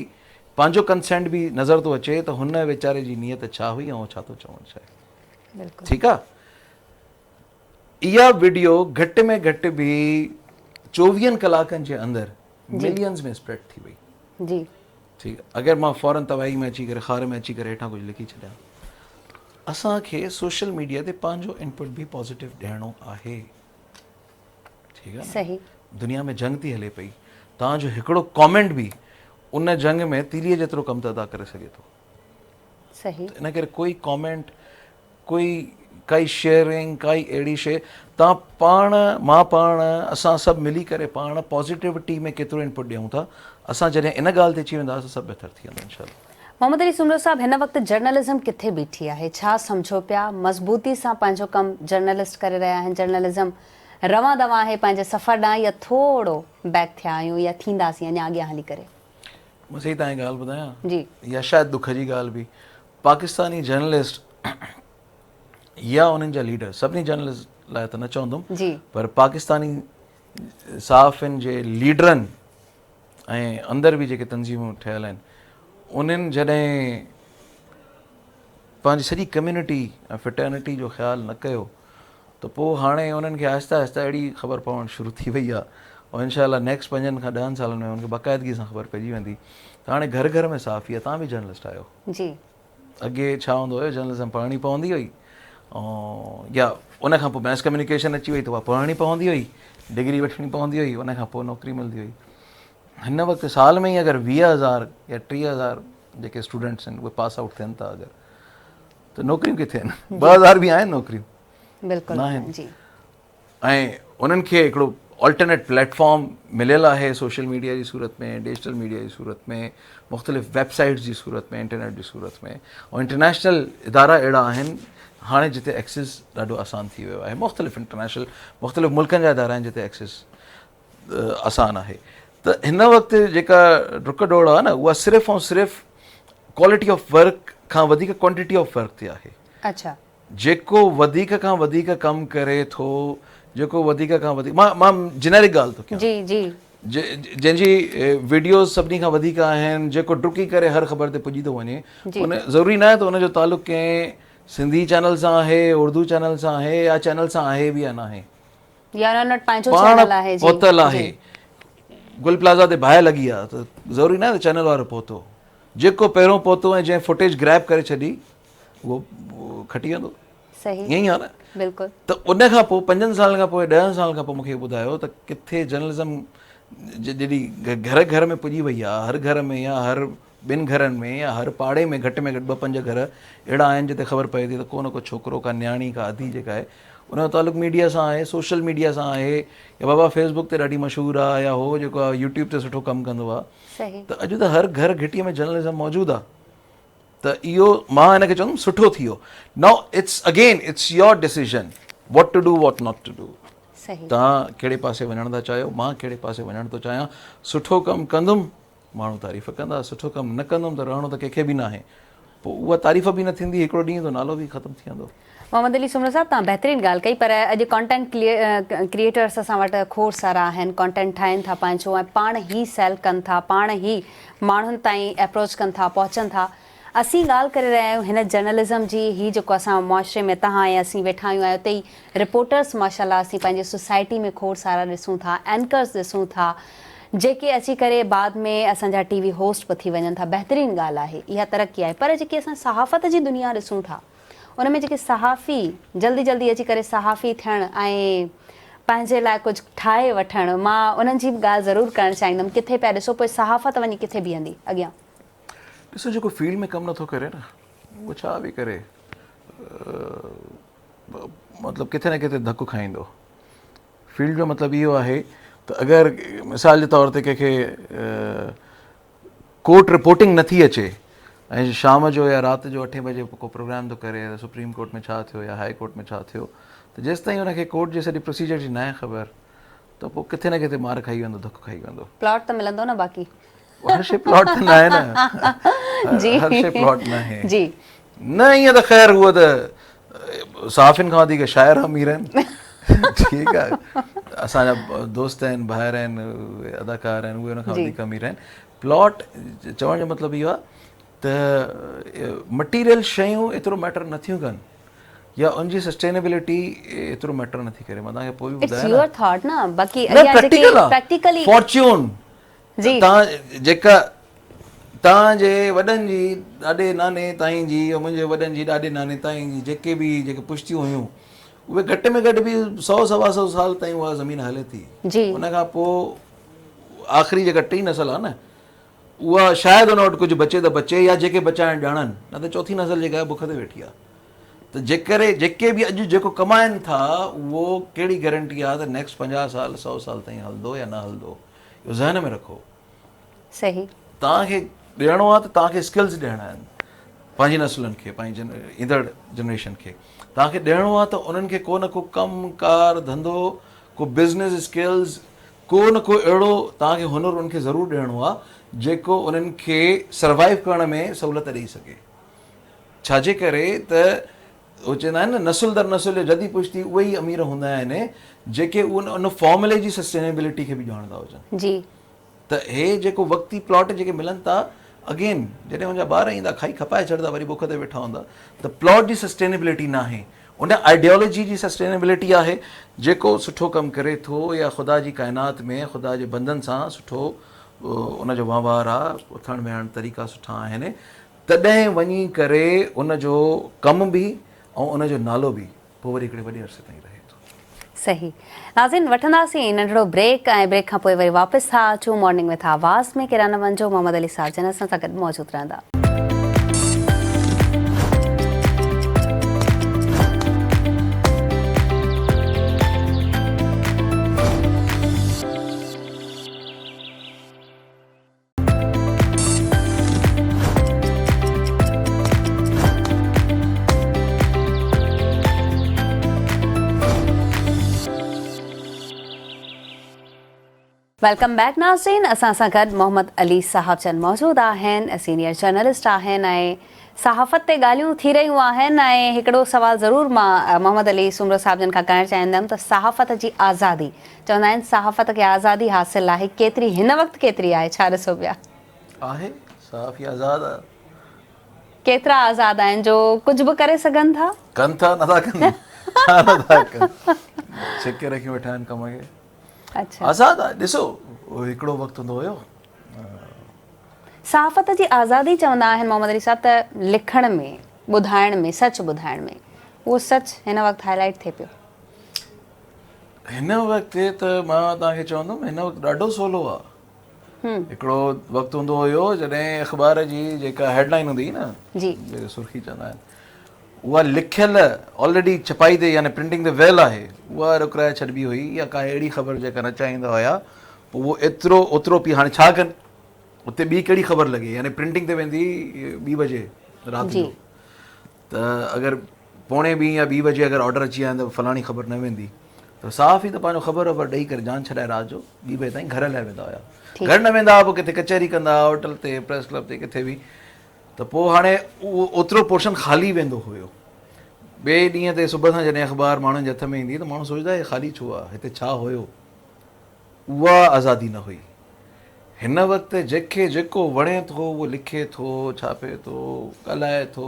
B: पंहिंजो कंसेंट बि नज़र थो अचे त हुन वीचारे जी नियत छा हुई ऐं छा थो चवणु चाहे। ठीकु आहे। इहा वीडियो घटि में घटि बि 24 कलाकनि जे अंदरि मिलियंस में स्प्रेड थी वई।
A: जी
B: ठीकु आहे। अगरि मां फ़ौरन तवाई में अची करे ख़ार में अची करे हेठां कुझु लिखी छॾियां, असांखे सोशल मीडिया ते पंहिंजो इनपुट बि पॉज़िटिव ॾियणो आहे। ठीकु आहे।
A: सही।
B: दुनिया में जंग थी हले पई, तव्हांजो हिकिड़ो कॉमेंट बि उन जंग में तीलीअ जेतिरो कमु त अदा करे सघे थो।
A: सही।
B: इन करे कोई कॉमेंट, काई शेयरिंग, काई अहिड़ी शइ तव्हां पाण, मां पाण, असां सभु मिली करे पाण पॉज़िटिविटी में केतिरो इनपुट ॾियूं था, असां जॾहिं इन ॻाल्हि ते अची वेंदासीं सभु बहितर थी वेंदो इंशाअल्लाह।
A: मोहम्मद अली सुमरो साहब, हिन वक़्तु जर्नलिज़म किथे बीठी आहे? छा सम्झो पिया मज़बूती सां पंहिंजो कमु जर्नलिस्ट करे रहिया आहिनि? जर्नलिज़म रवां दवां आहे पंहिंजे सफ़र ॾांहुं, या थोरो बैक थिया आहियूं या थींदासीं अञा अॻियां हली करे?
B: मां सही तव्हांजी ॻाल्हि ॿुधायां
A: जी,
B: या शायदि दुख जी ॻाल्हि बि, पाकिस्तानी जर्नलिस्ट या उन्हनि जा लीडर, सभिनी जर्नलिस्ट लाइ त न चवंदुमि,
A: जी,
B: पर पाकिस्तानी सहाफ़ियुनि जे लीडरनि ऐं अंदरि बि जेके तंज़ीमूं ठहियल आहिनि, उन्हनि जॾहिं पंहिंजी सॼी कम्यूनिटी ऐं फिटर्निटी जो ख़्यालु न कयो त पोइ हाणे उन्हनि खे आहिस्ता आहिस्ता अहिड़ी ख़बर पवणु शुरू थी वई आहे, ऐं इनशाअल्लाह नेक्स्ट 5 खां 10 सालनि में उनखे बाक़ाइदगी सां ख़बर पइजी वेंदी त हाणे घर घर में साफ़ी आहे। तव्हां बि जर्नलिस्ट आहियो।
A: जी।
B: अॻे छा हूंदो हुयो, जर्नलिज़म पढ़णी पवंदी हुई, ऐं या उन खां पोइ मैस कम्युनिकेशन अची वई त उहा पढ़णी पवंदी हुई, डिग्री वठणी पवंदी हुई, उन खां पोइ नौकिरी मिलंदी हुई। हिन वक़्तु साल में ई अगरि 20,000 या 30,000 जेके स्टूडेंट्स आहिनि उहे पास आउट थियनि था अगरि, त नौकिरियूं किथे आहिनि? 2,000 बि आहिनि नौकिरियूं,
A: बिल्कुलु
B: न आहिनि।
A: जी।
B: ऐं उन्हनि खे हिकिड़ो ऑल्टरनेट प्लेटफॉर्म मिलियल आहे सोशल मीडिया जी सूरत में, डिजिटल मीडिया जी सूरत में, मुख़्तलिफ़ वेबसाइट्स जी सूरत में, इंटरनेट जी सूरत में, ऐं इंटरनेशनल इदारा अहिड़ा आहिनि हाणे जिते एक्सेस ॾाढो आसानु थी वियो आहे। मुख़्तलिफ़ इंटरनेशनल मुख़्तलिफ़ मुल्कनि जा इदारा आहिनि जिते एक्सेस आसानु आहे। त हिन वक़्तु जेका डुक डोड़ आहे न, उहा सिर्फ़ु ऐं सिर्फ़ु क्वालिटी ऑफ वर्क खां वधीक क्वांटिटी ऑफ वर्क ते आहे।
A: अच्छा।
B: जेको वधीक खां वधीक कमु करे थो, जेको वधीक खां वधीक, मां जेनेरिक ॻाल्हि थो कयां,
A: जी जी,
B: जंहिंजी वीडियोज़ सभिनी खां वधीक आहिनि, जेको डुकी करे हर ख़बर ते पुॼी थो वञे, उन ज़रूरी न आहे त उनजो तालुक़ु कंहिं सिंधी चैनल सां आहे, उर्दू चैनल सां आहे, या चैनल सां आहे बि या न आहे, पाण पहुतल आहे। गुल प्लाज़ा ते बाहि लॻी आहे त ज़रूरी न आहे त चैनल वारो पहुतो, जेको पहिरियों पहुतो ऐं जंहिं फुटेज ग्रैब करे छॾी उहो खटी वेंदो।
A: सही,
B: ईअं ई आहे न।
A: बिल्कुलु। त
B: उन खां पोइ 5 साल खां पोइ 10 साल खां पोइ मूंखे ॿुधायो त किथे जर्नलिज़म जॾहिं घर घर में पुॼी वई आहे, हर घर में या हर 2 घरनि में या हर पाड़े में घटि 2-5 घर अहिड़ा आहिनि जिते ख़बर पए थी त को न को छोकिरो, का न्याणी, का अधी जेका आहे उनजो तालुक़ु मीडिया सां आहे, सोशल मीडिया सां आहे, या बाबा फेसबुक ते ॾाढी मशहूरु आहे, या हो जेको आहे यूट्यूब ते सुठो कमु कंदो आहे। त अॼु त हर घर घिटीअ में जर्नलिज़म मौजूदु आहे। त इहो मां हिनखे चवंदुमि सुठो थी वियो। Now it's your decision what to do, what not to do. तव्हां कहिड़े पासे वञण था चाहियो, मां कहिड़े पासे वञणु थो चाहियां। सुठो कमु कंदुमि, माण्हू तारीफ़ कंदा, सुठो कमु न कंदुमि त रहणो त कंहिंखे बि न आहे, पोइ उहा तारीफ़ बि न थींदी, हिकिड़ो ॾींहुं त नालो बि ख़तमु थी वेंदो।
A: मोहम्मद अली सुमरो साहब, तव्हां बहितरीनु ॻाल्हि कई, पर अॼु कॉन्टेंट क्रिएटर्स असां वटि खोड़ सारा आहिनि, कॉन्टेंट ठाहिनि था पंहिंजो ऐं पाण ई सेल कनि था, पाण ई माण्हुनि ताईं अप्रोच कनि था, पहुचनि था। असीं ॻाल्हि करे रहिया आहियूं हिन जर्नलिज़म जी, ही जेको असां मुआशिरे में तव्हां ऐं असीं वेठा आहियूं ऐं उते ई रिपोर्टर्स माशाल्लाह असीं पंहिंजी सोसाइटी में खोड़ सारा ॾिसूं था, एंकर्स ॾिसूं था, जेके अची करे बाद में असांजा टीवी होस्ट बि थी वञनि था। बहितरीनु ॻाल्हि आहे, इहा तरक़ी आहे। पर जेकी असां सहाफ़त जी दुनिया ॾिसूं था, उन में जेके सहाफ़ी जल्दी जल्दी अची करे सहाफ़ी थियणु ऐं पंहिंजे लाइ कुझु ठाहे वठणु, मां उन्हनि जी बि ॻाल्हि ज़रूरु करणु चाहींदमि। किथे पिया ॾिसो, पोइ सहाफ़त वञी किथे बीहंदी अॻियां?
B: ॾिसो, जेको फील्ड में कमु नथो करे न, उहो छा बि करे मतिलबु किथे न किथे धकु खाईंदो। फील्ड जो मतिलबु इहो आहे त अगरि मिसाल जे तौर ते कंहिंखे कोर्ट रिपोर्टिंग नथी अचे ऐं शाम जो या राति जो 8 बजे को प्रोग्राम थो करे त सुप्रीम कोर्ट में छा थियो या हाई कोर्ट में छा थियो, त जेसि ताईं हुनखे कोर्ट जे सॼी प्रोसीजर जी न आहे ख़बर, त पोइ किथे न किथे मार खाई वेंदो, धकु खाई वेंदो।
A: प्लॉट त मिलंदो न बाक़ी?
B: हर शइ प्लॉट त न आहे न,
A: जी
B: हर शइ प्लॉट न आहे
A: जी।
B: न, ईअं त ख़ैर उहो त सहाफ़ियुनि खां वधीक शाइर अमीर आहिनि। ठीकु आहे, असांजा दोस्त आहिनि, भाइर आहिनि, अदाकार आहिनि, उहे हुन खां वधीक अमीर आहिनि। प्लॉट चवण जो मतिलबु इहो आहे त मटीरियल शयूं एतिरो मैटर नथियूं कनि या उनजी सस्टेनेबिलिटी एतिरो मैटर नथी करे। मां तव्हांखे पोइ बि ॿुधायां, फॉर्च्यून जेका तव्हांजे वॾनि जी ॾाॾे नाने ताईं जी, मुंहिंजे वॾनि जी ॾाॾे नाने ताईं जी जेके पुश्तियूं हुयूं, उहे घटि में घटि बि 100-125 साल ताईं उहा ज़मीन हले थी। उन खां पोइ आख़िरी जेका टी नसल आहे न, उहा शायदि उन वटि कुझु बचे त बचे, या जेके बचाइण ॼाणनि, न त चौथी नसल जेका आहे बुख ते वेठी आहे। त जेके बि अॼु जेको कमाइनि था, उहो कहिड़ी गारंटी आहे त नेक्स्ट 50 साल 100 साल ताईं हलंदो या न हलंदो? इहो ज़हन में रखो।
A: सही,
B: तव्हांखे ॾियणो आहे त तव्हांखे स्किल्स ॾियणा आहिनि पंहिंजी नसुलनि खे, पंहिंजी ईंदड़ जनरेशन खे। तव्हांखे ॾियणो आहे त उन्हनि खे को न को कमु कार धंधो, को बिज़नेस स्किल्स, को न को अहिड़ो तव्हांखे हुनर उनखे ज़रूरु ॾियणो आहे जेको उन्हनि खे सर्वाइव करण में सहूलियत ॾेई सघे। छाजे करे त उहो चवंदा आहिनि न, नसुल दर नसुल जदी पुश्ती उहे ई अमीर हूंदा आहिनि जेके उन फॉर्मुले जी सस्टेनेबिलिटी खे बि ॼाणंदा हुजनि। जी, त हे जेको वक़्ती प्लॉट जेके मिलनि था, अगेन जॾहिं मुंहिंजा ॿार ईंदा खाई खपाए छॾंदा, वरी बुख ते वेठा हूंदा, त प्लॉट जी सस्टेनेबिलिटी न आहे, उन आइडियोलॉजी जी सस्टेनेबिलिटी आहे। जेको सुठो कमु करे थो या ख़ुदा जी काइनात में ख़ुदा जे बंदनि सां सुठो उनजो वहिंवार आहे, उथण वेहण तरीक़ा सुठा आहिनि, तॾहिं वञी करे उनजो कमु बि ऐं उनजो नालो बि पोइ वरी हिकिड़े वॾे अरसे ताईं रहे थो।
A: सही। नाज़रीन, वठंदासीं नंढिड़ो ब्रेक, ऐं ब्रेक खां पोइ वरी वापसि था अचूं मॉर्निंग विथ आवाज़ में। केरा न वञिजो, मोहम्मद अली साजन असां सां गॾु मौजूदु रहंदा। वेलकम बैक नाज़रीन, असां सां गॾु मोहम्मद अली साहब चंद मौजूदु आहिनि, सीनियर जर्नलिस्ट आहिनि ऐं सहाफ़त ते ॻाल्हियूं थी रहियूं आहिनि। ऐं हिकिड़ो सुवाल ज़रूरु मां मोहम्मद अली सुमरो साहब जन खां करणु चाहींदमि त सहाफ़त जी आज़ादी, चवंदा आहिनि सहाफ़त खे आज़ादी हासिलु आहे, केतिरी हिन वक़्तु केतिरी आहे? छा ॾिसो पिया? आहे
B: सहाफ़ी आज़ाद आहे।
A: केतिरा आज़ाद आहिनि जो कुझु बि करे सघनि था?
B: कनि था, नथा कनि, छा नथा कनि, छिके रखी वेठा आहिनि कम खे। अच्छा, आज़ाद आहे। ॾिसो, हिकिड़ो वक़्तु हूंदो हुयो,
A: सहाफ़त जी आज़ादी चवंदा आहिनि मोहम्मद अली साहब त लिखण में, ॿुधाइण में, सच ॿुधाइण में, उहो सच हिन वक़्तु हाईलाइट थिए पियो।
B: हिन वक़्तु त मां तव्हांखे चवंदुमि, हिन वक़्तु ॾाढो सवलो आहे। हिकिड़ो वक़्तु हूंदो हुयो जॾहिं अख़बार जी जेका हेडलाइन हूंदी हुई न, जी, सुर्खी चवंदा आहिनि, उहा लिखियल ऑलरेडी छपाई ते यानी प्रिंटिंग ते वियल आहे, उहा रुकराए छॾिबी हुई, या का अहिड़ी ख़बर जेका न चाहींदा हुया, पोइ उहो ओतिरो पी हाणे छा कनि, उते ॿी कहिड़ी ख़बर लॻे, यानी प्रिंटिंग ते वेंदी 2 बजे राति जो, त अगरि 2:45 या 2 बजे अगरि ऑर्डर अची विया आहिनि त फलाणी ख़बर न वेंदी, त सहाफ़ी त पंहिंजो ख़बर वबर ॾेई करे जान छॾाए राति जो 2 बजे ताईं घर लाइ वेंदा हुया। घर न वेंदा, पोइ किथे कचहरी कंदा, होटल ते, प्रेस क्लब ते, किथे बि, त पोइ हाणे उहो ओतिरो पोर्शन ख़ाली वेंदो हुयो। ॿिए ॾींहं ते सुबुह सां जॾहिं अख़बार माण्हुनि जे हथ में ईंदी त माण्हू सोचंदा हे ख़ाली छो आहे, हिते छा हुयो? उहा आज़ादी न हुई। हिन वक़्तु जंहिंखे जेको वणे थो उहो लिखे थो, छापे थो, ॻाल्हाए थो।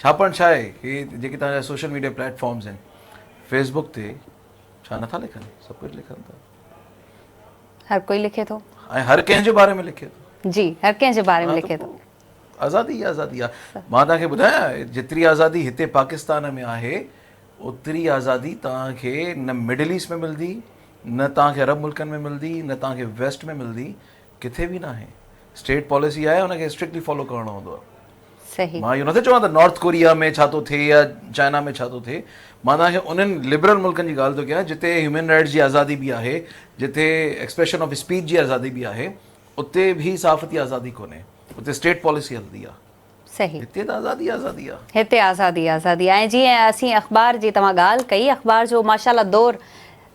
B: छापण छा आहे, हे जेके तव्हांजा सोशल मीडिया प्लेटफॉर्म्स आहिनि, फेसबुक ते छा नथा लिखनि, सभु कुझु लिखनि था।
A: हर कोई लिखे थो
B: ऐं हर कंहिंजे बारे में लिखे थो।
A: जी, हर कंहिंजे बारे में लिखे थो।
B: आज़ादी आज़ादी आहे। मां तव्हांखे ॿुधायां, जेतिरी आज़ादी हिते पाकिस्तान में आहे, ओतिरी आज़ादी तव्हांखे न मिडल ईस्ट में मिलंदी, न तव्हांखे अरब मुल्कनि में मिलंदी, न तव्हांखे वेस्ट में मिलंदी, किथे बि न आहे। स्टेट पॉलिसी आहे, हुनखे स्ट्रिक्टली फॉलो करिणो हूंदो आहे।
A: सही।
B: मां इहो नथो चवां त नॉर्थ कोरिया में छा थो थिए या चाइना में छा थो थिए। मां तव्हांखे उन्हनि लिबरल मुल्कनि जी ॻाल्हि थो कयां जिते ह्यूमन राइट्स जी आज़ादी बि आहे, जिते एक्सप्रेशन ऑफ स्पीच जी आज़ादी बि आहे, उते बि सहाफ़ती आज़ादी कोन्हे, उते स्टेट पॉलिसी हलंदी आहे।
A: सही।
B: हिते त आज़ादी आज़ादी आहे।
A: हिते आज़ादी आज़ादी आहे। ऐं जीअं असीं अख़बार जी तव्हां ॻाल्हि कई, अख़बार जो माशाल्लाह दौर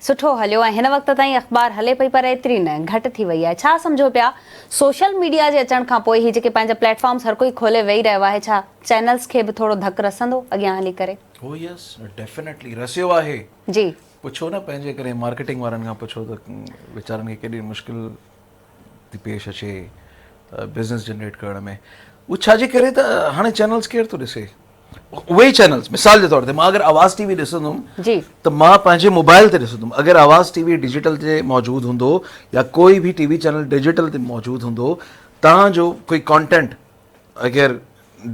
A: सुठो हलियो ऐं हिन वक़्त ताईं अख़बार हले पई, पर एतिरी न, घटि थी वई आहे। छा सम्झो पिया सोशल मीडिया जे अचण खां पोइ ही जेके पंहिंजा प्लेटफॉर्म्स हर कोई खोले वेही रहियो आहे, छा चैनल्स खे बि थोरो धकु रसंदो अॻियां हली करे?
B: ओ यस, डेफिनेटली रसियो आहे।
A: जी।
B: पुछो न पंहिंजे करे मार्केटिंग वारनि खां पुछो त वीचारनि खे केॾी मुश्किल थी पेश अचे बिज़नेस जनरेट करण में। उहो छाजे करे त हाणे चैनल्स केरु थो ॾिसे? उहे ई चैनल्स, मिसाल जे तौर ते मां अगरि आवाज़ टीवी ॾिसंदुमि
A: जी,
B: त मां पंहिंजे मोबाइल ते ॾिसंदुमि। अगरि आवाज़ टीवी डिजिटल ते मौजूदु हूंदो या कोई बि टीवी चैनल डिजिटल ते मौजूदु हूंदो, तव्हांजो कोई कॉन्टेंट अगरि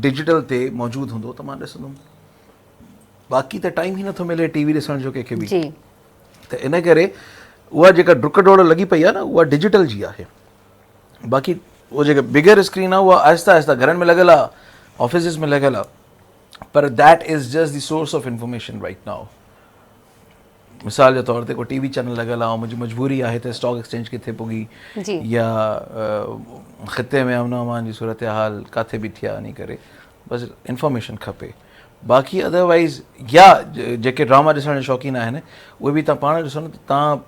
B: डिजिटल ते मौजूदु हूंदो त मां ॾिसंदुमि। बाक़ी त टाइम ई नथो मिले टीवी ॾिसण जो कंहिंखे बि।
A: जी।
B: त इन करे उहा जेका डुक डोड़ लॻी पई आहे न, उहा डिजिटल जी आहे। बाक़ी उहा जेका बिगर स्क्रीन आहे उहा आहिस्ता आहिस्ता घरनि में लॻियल आहे, ऑफिसिस में लॻियल आहे, पर that is just the source of information right now. मिसाल जे तौर ते को टीवी चैनल लॻियल आहे ऐं मुंहिंजी मजबूरी आहे त स्टॉक एक्सचेंज किथे पुगी या ख़िते में अमन अमान जी सूरत हाल किथे बि थिया वञी करे, बसि इंफॉर्मेशन खपे। बाक़ी अदरवाइज़ या जेके ड्रामा ॾिसण जा शौक़ीन आहिनि उहे बि तव्हां पाण ॾिसो न, त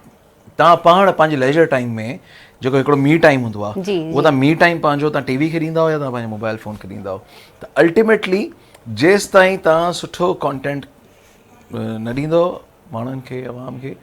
B: तव्हां पाण पंहिंजे लेजर टाइम में जेको हिकिड़ो मी टाइम हूंदो आहे, उहो तव्हां मी टाइम पंहिंजो तव्हां टीवी खे ॾींदा या तव्हां पंहिंजे मोबाइल फ़ोन खे ॾींदा। त अल्टीमेटली जेसि ताईं तव्हां सुठो कॉन्टेंट न ॾींदो माण्हुनि खे, अवाम खे,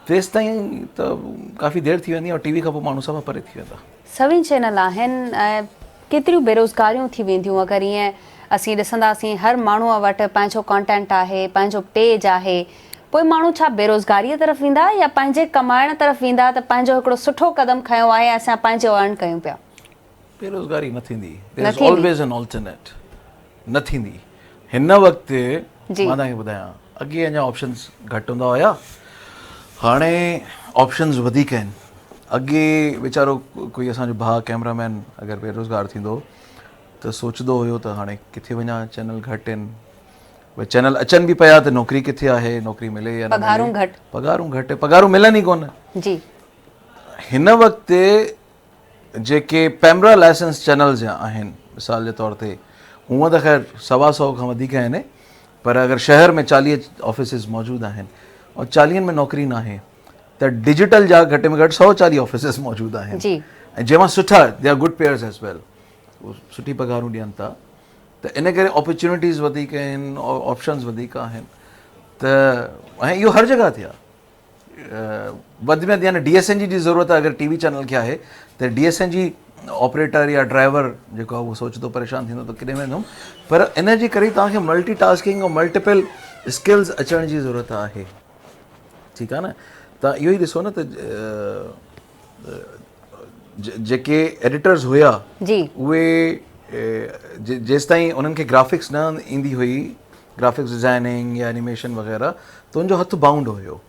B: तेसि ताईं त काफ़ी देरि थी वेंदी और टीवी खां पोइ माण्हू सभु परे थी वेंदा।
A: सभी चैनल आहिनि, केतिरियूं बेरोज़गारियूं थी वेंदियूं अगरि ईअं असीं ॾिसंदासीं। हर माण्हूअ वटि पंहिंजो कॉन्टेंट आहे, पंहिंजो पेज आहे, पोइ माण्हू छा बेरोज़गारीअ तरफ़ वेंदा या पंहिंजे कमाइण तरफ़ वेंदा त पंहिंजो हिकिड़ो सुठो क़दम खयों आहे, असां पंहिंजो अर्न कयूं पिया? बेरोज़गारी
B: न थींदी, there is always an alternate. न थींदी। हिन वक़्तु मां तव्हांखे ॿुधायां, अॻे अञा ऑप्शन्स घटि हूंदा हुया, हाणे ऑप्शन्स वधीक आहिनि। अॻे वीचारो कोई असांजो भाउ कैमरामैन अगरि बेरोज़गार थींदो त सोचंदो हुयो त हाणे किथे वञा, चैनल घटि आहिनि, भई चैनल अचनि बि पिया त नौकिरी किथे आहे, नौकिरी मिले या न मिले, पघारूं घटि, पघारूं मिलनि ई कोन। जी। हिन वक़्तु जेके पैमरा लाइसेंस चैनल्स आहिनि, मिसाल जे तौर ते, हूअं त ख़ैर 125 खां वधीक आहिनि, पर अगरि शहर में 40 ऑफिसिस मौजूदु आहिनि और 40 में नौकिरी न आहे, त डिजिटल जा घटि में घटि 140 ऑफिसिस मौजूदु आहिनि, ऐं जंहिंमां सुठा, they are good pairs as well, सुठी पघारूं ॾियनि था। त इन करे अपॉर्चुनिटीज़ वधीक आहिनि, ऑप्शन्स वधीक आहिनि। त ऐं इहो हर जॻह ते आहे। वधि में वधि यानी DSNG जी ज़रूरत अगरि टीवी चैनल खे आहे त DSNG ऑपरेटर या ड्राइवर जेको आहे उहो सोचंदो परेशान थींदो त केॾे वेंदुमि, पर इन जे करे तव्हांखे मल्टी टास्किंग ऐं मल्टीपल स्किल्स अचण जी ज़रूरत आहे। ठीकु आहे न? तव्हां इहो ई ॾिसो न त जेके एडिटर्स हुया उहे जेसि ताईं उन्हनि खे ग्राफिक्स न ईंदी हुई, ग्राफिक्स डिज़ाइनिंग या एनिमेशन वग़ैरह, त उनजो हथु बाउंड हुयो।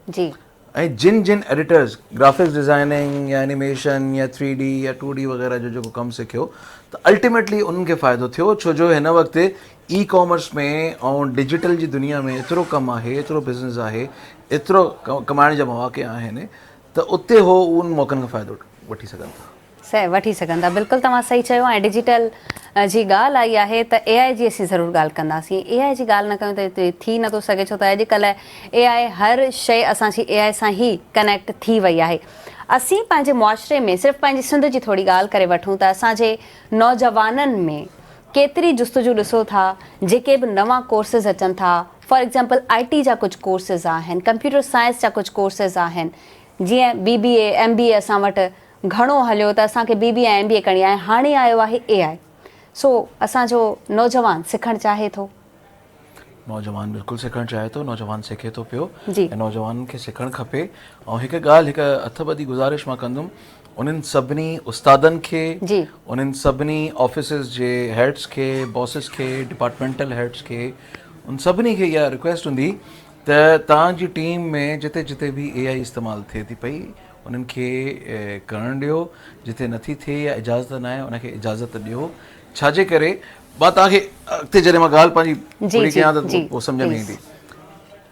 B: ऐं जिन एडिटर्स ग्राफिक्स डिज़ाइनिंग या एनिमेशन या 3D या 2D वग़ैरह जो जेको कमु सिखियो, त अल्टीमेटली उन्हनि खे फ़ाइदो थियो, छो जो हिन वक़्तु ई कॉमर्स में ऐं डिजिटल जी दुनिया में एतिरो कमु आहे, एतिरो बिज़नेस आहे, एतिरो कमाइण जा मौक़ा आहिनि, त उते हो उन मौक़नि खां फ़ाइदो वठी सघनि था।
A: वठी सघनि था। बिल्कुलु तव्हां सही चयो। ऐं डिजिटल जी ॻाल्हि आई आहे त AI जी असीं ज़रूरु ॻाल्हि कंदासीं। AI जी ॻाल्हि न कयूं त थी नथो सघे, छो त अॼुकल्ह AI हर शइ असांजी AI सां ई कनेक्ट थी वई आहे। असीं पंहिंजे मुआशिरे में सिर्फ़ु पंहिंजी सिंध जी थोरी ॻाल्हि करे वठूं त असांजे नौजवाननि में केतिरी जुस्तजू ॾिसो था, जेके बि नवां कोर्सिस अचनि था। फॉर एग्ज़ाम्पल IT जा कुझु कोर्सिस आहिनि, कंप्यूटर साइंस जा कुझु कोर्सिस आहिनि, जीअं BBA MBA असां वटि घणो हलियो त असांखे BBA ऐं MBA करणी आहे, हाणे आयो आहे AI। सो असांजो नौजवान सिखणु चाहे थो।
B: नौजवान बिल्कुलु सिखणु चाहे थो, नौजवान सिखे थो पियो
A: जी।
B: ऐं नौजवाननि खे सिखणु खपे। ऐं हिकु ॻाल्हि, हिकु हथॿधी गुज़ारिश मां कंदुमि उन्हनि सभिनी उस्तादनि खे,
A: जी।
B: उन्हनि सभिनी ऑफिसिस जे हेड्स खे, बॉसिस खे, डिपार्टमेंटल हेड्स खे, उन सभिनी खे इहा रिक्वेस्ट हूंदी त तव्हांजी टीम में जिते जिते बि AI इस्तेमालु थिए थी पई उन्हनि खे करणु ॾियो। जिते नथी थिए या इजाज़त न आहे उनखे इजाज़त ॾियो। छाजे करे मां तव्हांखे अॻिते जॾहिं मां ॻाल्हि पंहिंजी पूरी कयां त पोइ सम्झ में ईंदी।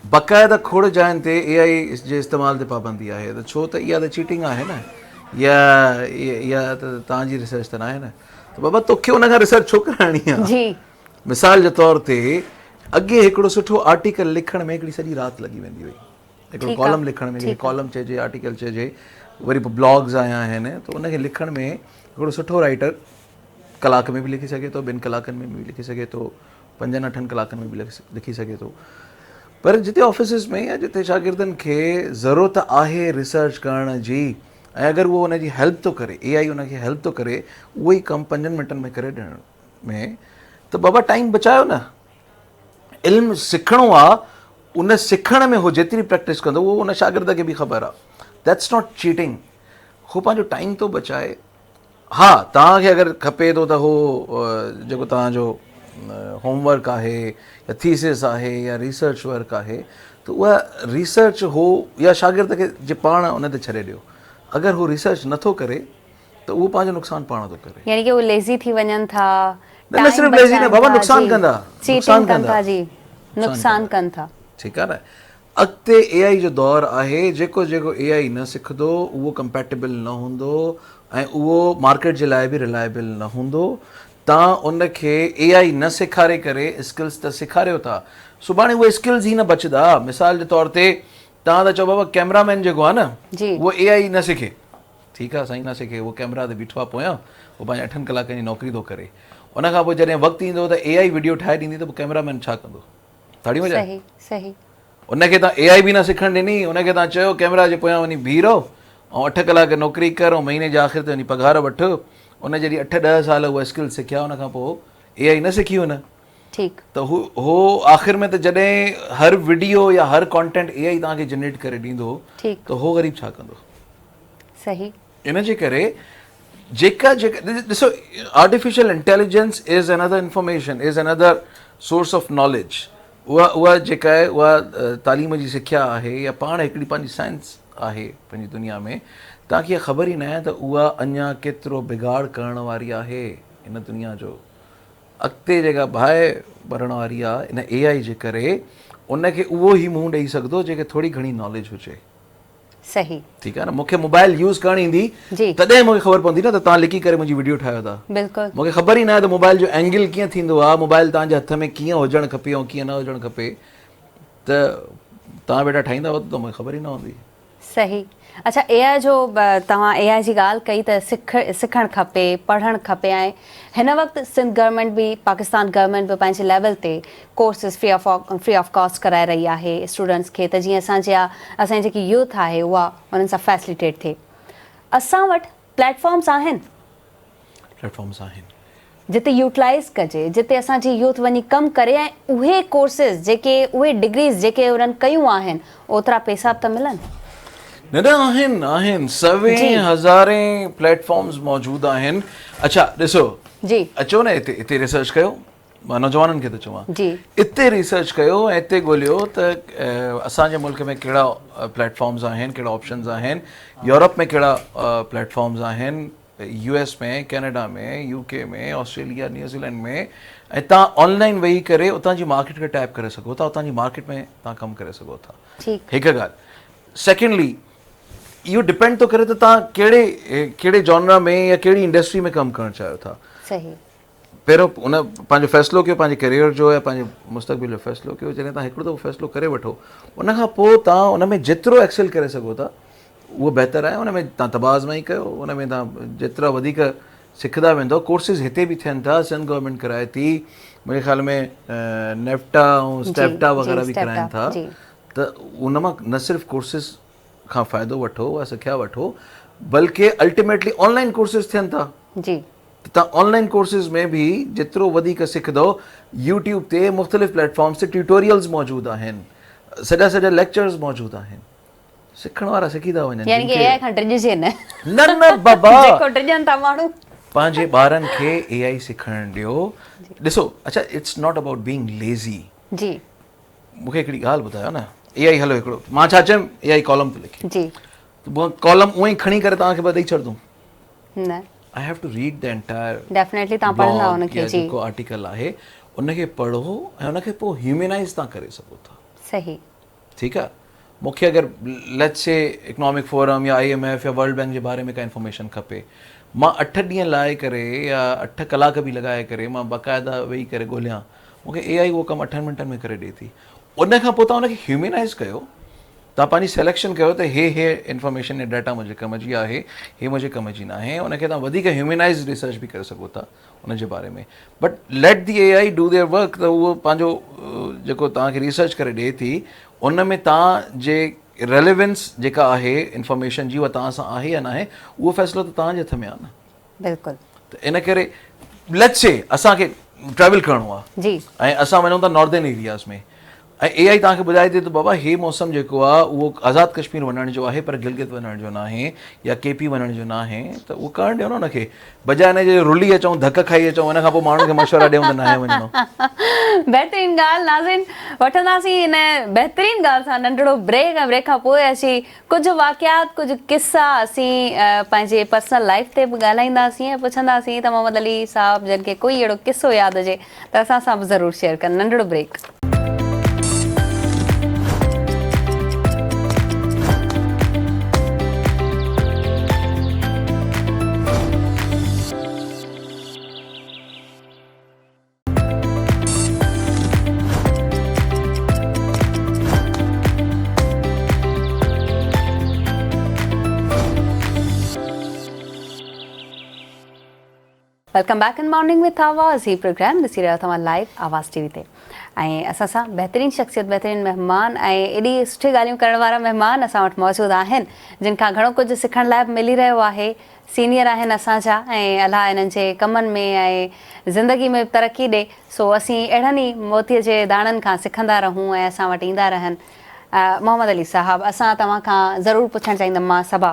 B: बाक़ाइदा खोड़ जाइनि ते AI जे इस्तेमाल ते पाबंदी आहे, त छो त इहा त चीटिंग आहे न, या त तव्हांजी रिसर्च त न आहे न। त बाबा तोखे उन खां रिसर्च छो कराइणी आहे? मिसाल जे तौर ते अॻे हिकिड़ो सुठो आर्टिकल लिखण में हिकिड़ी सॼी राति लॻी वेंदी हुई। हिकिड़ो कॉलम लिखण में, कॉलम चइजे, आर्टिकल चइजे, वरी पोइ ब्लॉग्स आया आहिनि, त उनखे लिखण में हिकिड़ो सुठो राइटर कलाक में बि लिखी सघे थो, 2 कलाकनि में बि लिखी सघे थो, 5-8 कलाकनि में बि लिखी सघे थो। पर जिते ऑफिसिस में या जिते शागिर्दनि खे ज़रूरत आहे रिसर्च करण जी, ऐं अगरि उहो उनजी हेल्प थो करे, AI उनखे हेल्प थो करे उहो ई कमु 5 मिंटनि में करे ॾियण में, त बाबा टाइम बचायो न। इल्मु सिखणो आहे, उन सिखण में उहो जेतिरी प्रैक्टिस कंदो उहो उन शागिर्द खे बि ख़बर आहे। That's not cheating. हू पंहिंजो टाइम थो बचाए। हा, तव्हांखे अगरि खपे थो त हो जेको तव्हांजो होमवर्क आहे या थीसिस आहे या रिसर्च वर्क आहे, त उहा रिसर्च हो या शागिर्द खे जे पाण उन ते छॾे ॾियो। अगरि हू रिसर्च नथो करे त उहो पंहिंजो नुक़सानु पाण थो करे।
A: यानी कि वो लेज़ी थी वञनि था,
B: न सिर्फ़ु लेज़ी न बाबा, नुक़सानु कंदा, नुक़सानु कंदा
A: जी, नुक़सानु कनि था।
B: ठीकु आहे न। अॻिते AI जो दौरु आहे, जेको जेको AI न सिखंदो उहो कंपैटिबल न हूंदो ऐं उहो मार्केट जे लाइ बि रिलायबल न हूंदो। तव्हां उनखे AI न सेखारे करे स्किल्स त सेखारियो था, सुभाणे उहे स्किल्स ई न बचंदा। मिसाल जे तौर ते तव्हां त चओ बाबा कैमरामैन जेको आहे न उहो AI न सिखे, ठीकु आहे साईं, न सिखे, उहो कैमरा ते बीठो आहे पोयां, उहो पंहिंजे 8 कलाकनि जी नौकिरी थो करे। उनखां पोइ जॾहिं वक़्तु ईंदो त AI वीडियो ठाहे ॾींदी त पोइ कैमरामैन छा कंदो? ताड़ी वॼाए?
A: सही सही।
B: उनखे तव्हां AI बि न सिखणु ॾिनी, उनखे तव्हां चयो कैमरा जे पोयां वञी बीह रहो ऐं 8 कलाक नौकिरी कर ऐं महीने जे आख़िर ते वञी पघार वठि। उन जॾहिं 8-10 साल उहा स्किल सिखिया, उनखां पोइ AI न सिखी हुन।
A: ठीकु।
B: त हो आख़िर में त जॾहिं हर वीडियो या हर कॉन्टेंट AI तव्हांखे जनरेट करे ॾींदो त हो ग़रीब छा कंदो? सही। इन जे करे जेका ॾिसो, artificial intelligence is another information, is another source of knowledge. उहा जेका आहे उहा तालीम जी सिख्या आहे या पाण हिकिड़ी पंहिंजी साइंस आहे पंहिंजी दुनिया में। तव्हांखे ख़बर ई न आहे त उहा अञा केतिरो बिगाड़ करण वारी आहे इन दुनिया जो। अॻिते जेका बाहि भरण वारी आहे इन AI जे करे, उनखे उहो ई मुंहुं ॾेई सघंदो जेके थोरी घणी नॉलेज हुजे। सही, ठीकु आहे न। मूंखे मोबाइल यूज़ करणु ईंदी तॾहिं मूंखे ख़बर पवंदी न त तव्हां लिकी करे मुंहिंजी वीडियो ठाहियो था। बिल्कुलु। मूंखे ख़बर ई न आहे त मोबाइल जो एंगल कीअं थींदो आहे, मोबाइल तव्हांजे हथ में कीअं हुजणु खपे ऐं कीअं न हुजणु खपे, त तव्हां बेटा ठाहींदा त मूंखे ख़बर ई न हूंदी। सही। अच्छा, AI जो तव्हां AI जी ॻाल्हि कई त सिखणु खपे, पढ़णु खपे, ऐं हिन वक़्तु सिंध गवर्नमेंट बि, पाकिस्तान गवर्नमेंट बि पंहिंजे लेवल ते कोर्सिस फ्री ऑफ कॉस्ट कराए रही आहे स्टूडेंट्स खे, त जीअं असांजी जेकी यूथ आहे उहा उन्हनि सां फैसिलिटेट थिए। असां वटि प्लेटफॉर्म्स आहिनि, जिते यूटिलाइज़ कजे, जिते असांजी यूथ वञी कमु करे ऐं उहे कोर्सिस जेके, उहे डिग्रीज़ जेके उन्हनि कयूं आहिनि, ओतिरा पैसा त मिलनि। न आहिनि 100,000 प्लेटफॉर्म्स मौजूदु आहिनि। अच्छा ॾिसो जी, अचो न हिते रिसर्च कयो। मां नौजवाननि खे थो चवां हिते रिसर्च कयो ऐं हिते ॻोल्हियो त असांजे मुल्क में कहिड़ा प्लेटफॉर्म्स आहिनि, कहिड़ा ऑप्शन्स आहिनि, यूरोप में कहिड़ा प्लेटफॉर्म्स आहिनि, US में, कैनेडा में, UK में, ऑस्ट्रेलिया, न्यूज़ीलैंड में, ऐं तव्हां ऑनलाइन वेही करे उतां जी मार्केट खे टैप करे सघो था, उतां जी मार्केट में तव्हां कमु करे सघो था। हिकु ॻाल्हि। सेकेंडली, इहो डिपेंड थो करे त तव्हां कहिड़े जॉनर में या कहिड़ी इंडस्ट्री में कमु करणु चाहियो था। सही। पहिरियों उन पंहिंजो फ़ैसिलो कयो, पंहिंजे करियर जो या पंहिंजे मुस्तक़बिल जो फ़ैसिलो कयो। जॾहिं तव्हां हिकिड़ो दफ़ो फ़ैसिलो करे वठो, उनखां पोइ तव्हां उन में जेतिरो एक्सेल करे सघो था उहो बहितरु आहे। उन में तव्हां तबाज़माई कयो, उन में तव्हां जेतिरा वधीक सिखंदा वेंदो। कोर्सिस हिते बि थियनि था, सिंध गवर्नमेंट कराए थी, मुंहिंजे ख़्याल में नेफ्टा ऐं स्टेप्टा वग़ैरह बि कराइनि था। त उन मां न सिर्फ़ु कोर्सिस खां फ़ाइदो वठो, उहा सिखिया वठो, बल्कि अल्टीमेटली ऑनलाइन कोर्सेज थियनि था।
A: जी
B: तव्हां ऑनलाइन कोर्सेज में बि जेतिरो वधीक सिखंदो, यूट्यूब ते मुख़्तलिफ़ प्लेटफॉर्म्स ते ट्यूटोरियल्स मौजूदु आहिनि, सॼा लेक्चर्स मौजूदु आहिनि, सिखण वारा सिखी था वञनि।
A: यानी कि एआई खां डिॼजे न
B: न बाबा,
A: जेको डिॼनि था माण्हू।
B: पंहिंजे ॿारनि खे एआई सिखण ॾियो। ॾिसो, अच्छा, it's not about being lazy.
A: जी
B: मूंखे हिकिड़ी ॻाल्हि ॿुधायो न, एआई हलो हिकिड़ो, मां छा चयुमि, एआई कॉलम थो लिखे,
A: जी
B: कॉलम उअं ई खणी करे तव्हांखे ॾेई छॾंदुमि।
A: न
B: I have to read the entire
A: definitely तव्हां पढ़ंदा हुनखे। जी
B: जेको आर्टिकल आहे उनखे पढ़ो ऐं उनखे पोइ ह्यूमनाइज़ तव्हां करे सघो था।
A: सही
B: ठीकु आहे। मूंखे अगरि लेट्स से इकोनॉमिक फोरम या IMF या वर्ल्ड बैंक जे बारे में का इंफॉर्मेशन खपे, मां 8 ॾींहं लाहे करे या 8 कलाक बि लॻाए करे मां बाक़ाइदा वेही करे ॻोल्हियां, मूंखे एआई उहो कमु 8 मिंटनि में करे ॾिए थी। उन खां पोइ तव्हां उनखे ह्यूमनाइज़ कयो, तव्हां पंहिंजी सिलेक्शन कयो त हे इंफॉर्मेशन या डाटा मुंहिंजे कम जी आहे, हे मुंहिंजे कम जी न आहे। उनखे तव्हां वधीक ह्यूमनाइज़ रिसर्च बि करे सघो था उन जे बारे में। But let the AI do their work, त उहो पंहिंजो जेको तव्हांखे रिसर्च करे ॾिए थी उन में तव्हांजे रेलेवेंस जेका आहे इंफॉर्मेशन जी, उहा तव्हां सां आहे या न आहे, उहो फ़ैसिलो त तव्हांजे हथ में आहे न।
A: बिल्कुलु।
B: त इन करे लेट्स से असांखे ट्रैवल करिणो आहे
A: जी
B: ऐं असां वञूं था नॉर्दर्न एरियाज़ में, ऐं एआई तव्हांखे ॿुधाए थी त बाबा हे मौसम जेको आहे उहो आज़ादु कश्मीर वञण जो आहे, पर गिलगित वञण जो न आहे या KP वञण जो न आहे, त उहो करणु ॾियो न हुनखे, बजाए हिनजे रुली अचूं, धक खाई अचूं, उन खां पोइ माण्हुनि खे मशवरा ॾियूं त न आहे वञिणो।
A: बहितरीन ॻाल्हि। नाज़रीन, वठंदासीं हिन बहितरीन ॻाल्हि सां नंढिड़ो ब्रेक, ऐं ब्रेक खां पोइ असीं कुझु वाक़ियात, कुझु किस्सा असीं पंहिंजे पर्सनल लाइफ ते बि ॻाल्हाईंदासीं ऐं पुछंदासीं त मोहम्मद अली साहब जन खे कोई अहिड़ो किस्सो यादि हुजे त असां सां बि ज़रूरु शेयर कनि। नंढिड़ो break. Welcome back in morning with आवाज़। ही प्रोग्राम ॾिसी रहिया तव्हां लाइव आवाज़ TV ते, ऐं असां सां बहितरीन शख़्सियत, बहितरीन महिमान ऐं एॾी सुठी ॻाल्हियूं करण वारा महिमान असां वटि मौजूदु आहिनि, जिन खां घणो कुझु सिखण लाइ बि मिली रहियो आहे। सीनियर आहिनि असांजा, ऐं अलाह इन्हनि जे कमनि में ऐं ज़िंदगी में तरक़ी ॾे, सो असीं अहिड़नि ई मोतीअ जे दाणनि खां सिखंदा रहूं ऐं असां वटि ईंदा रहनि। मोहम्मद अली साहब, असां तव्हां खां ज़रूरु पुछणु चाहींदमि, मां सबा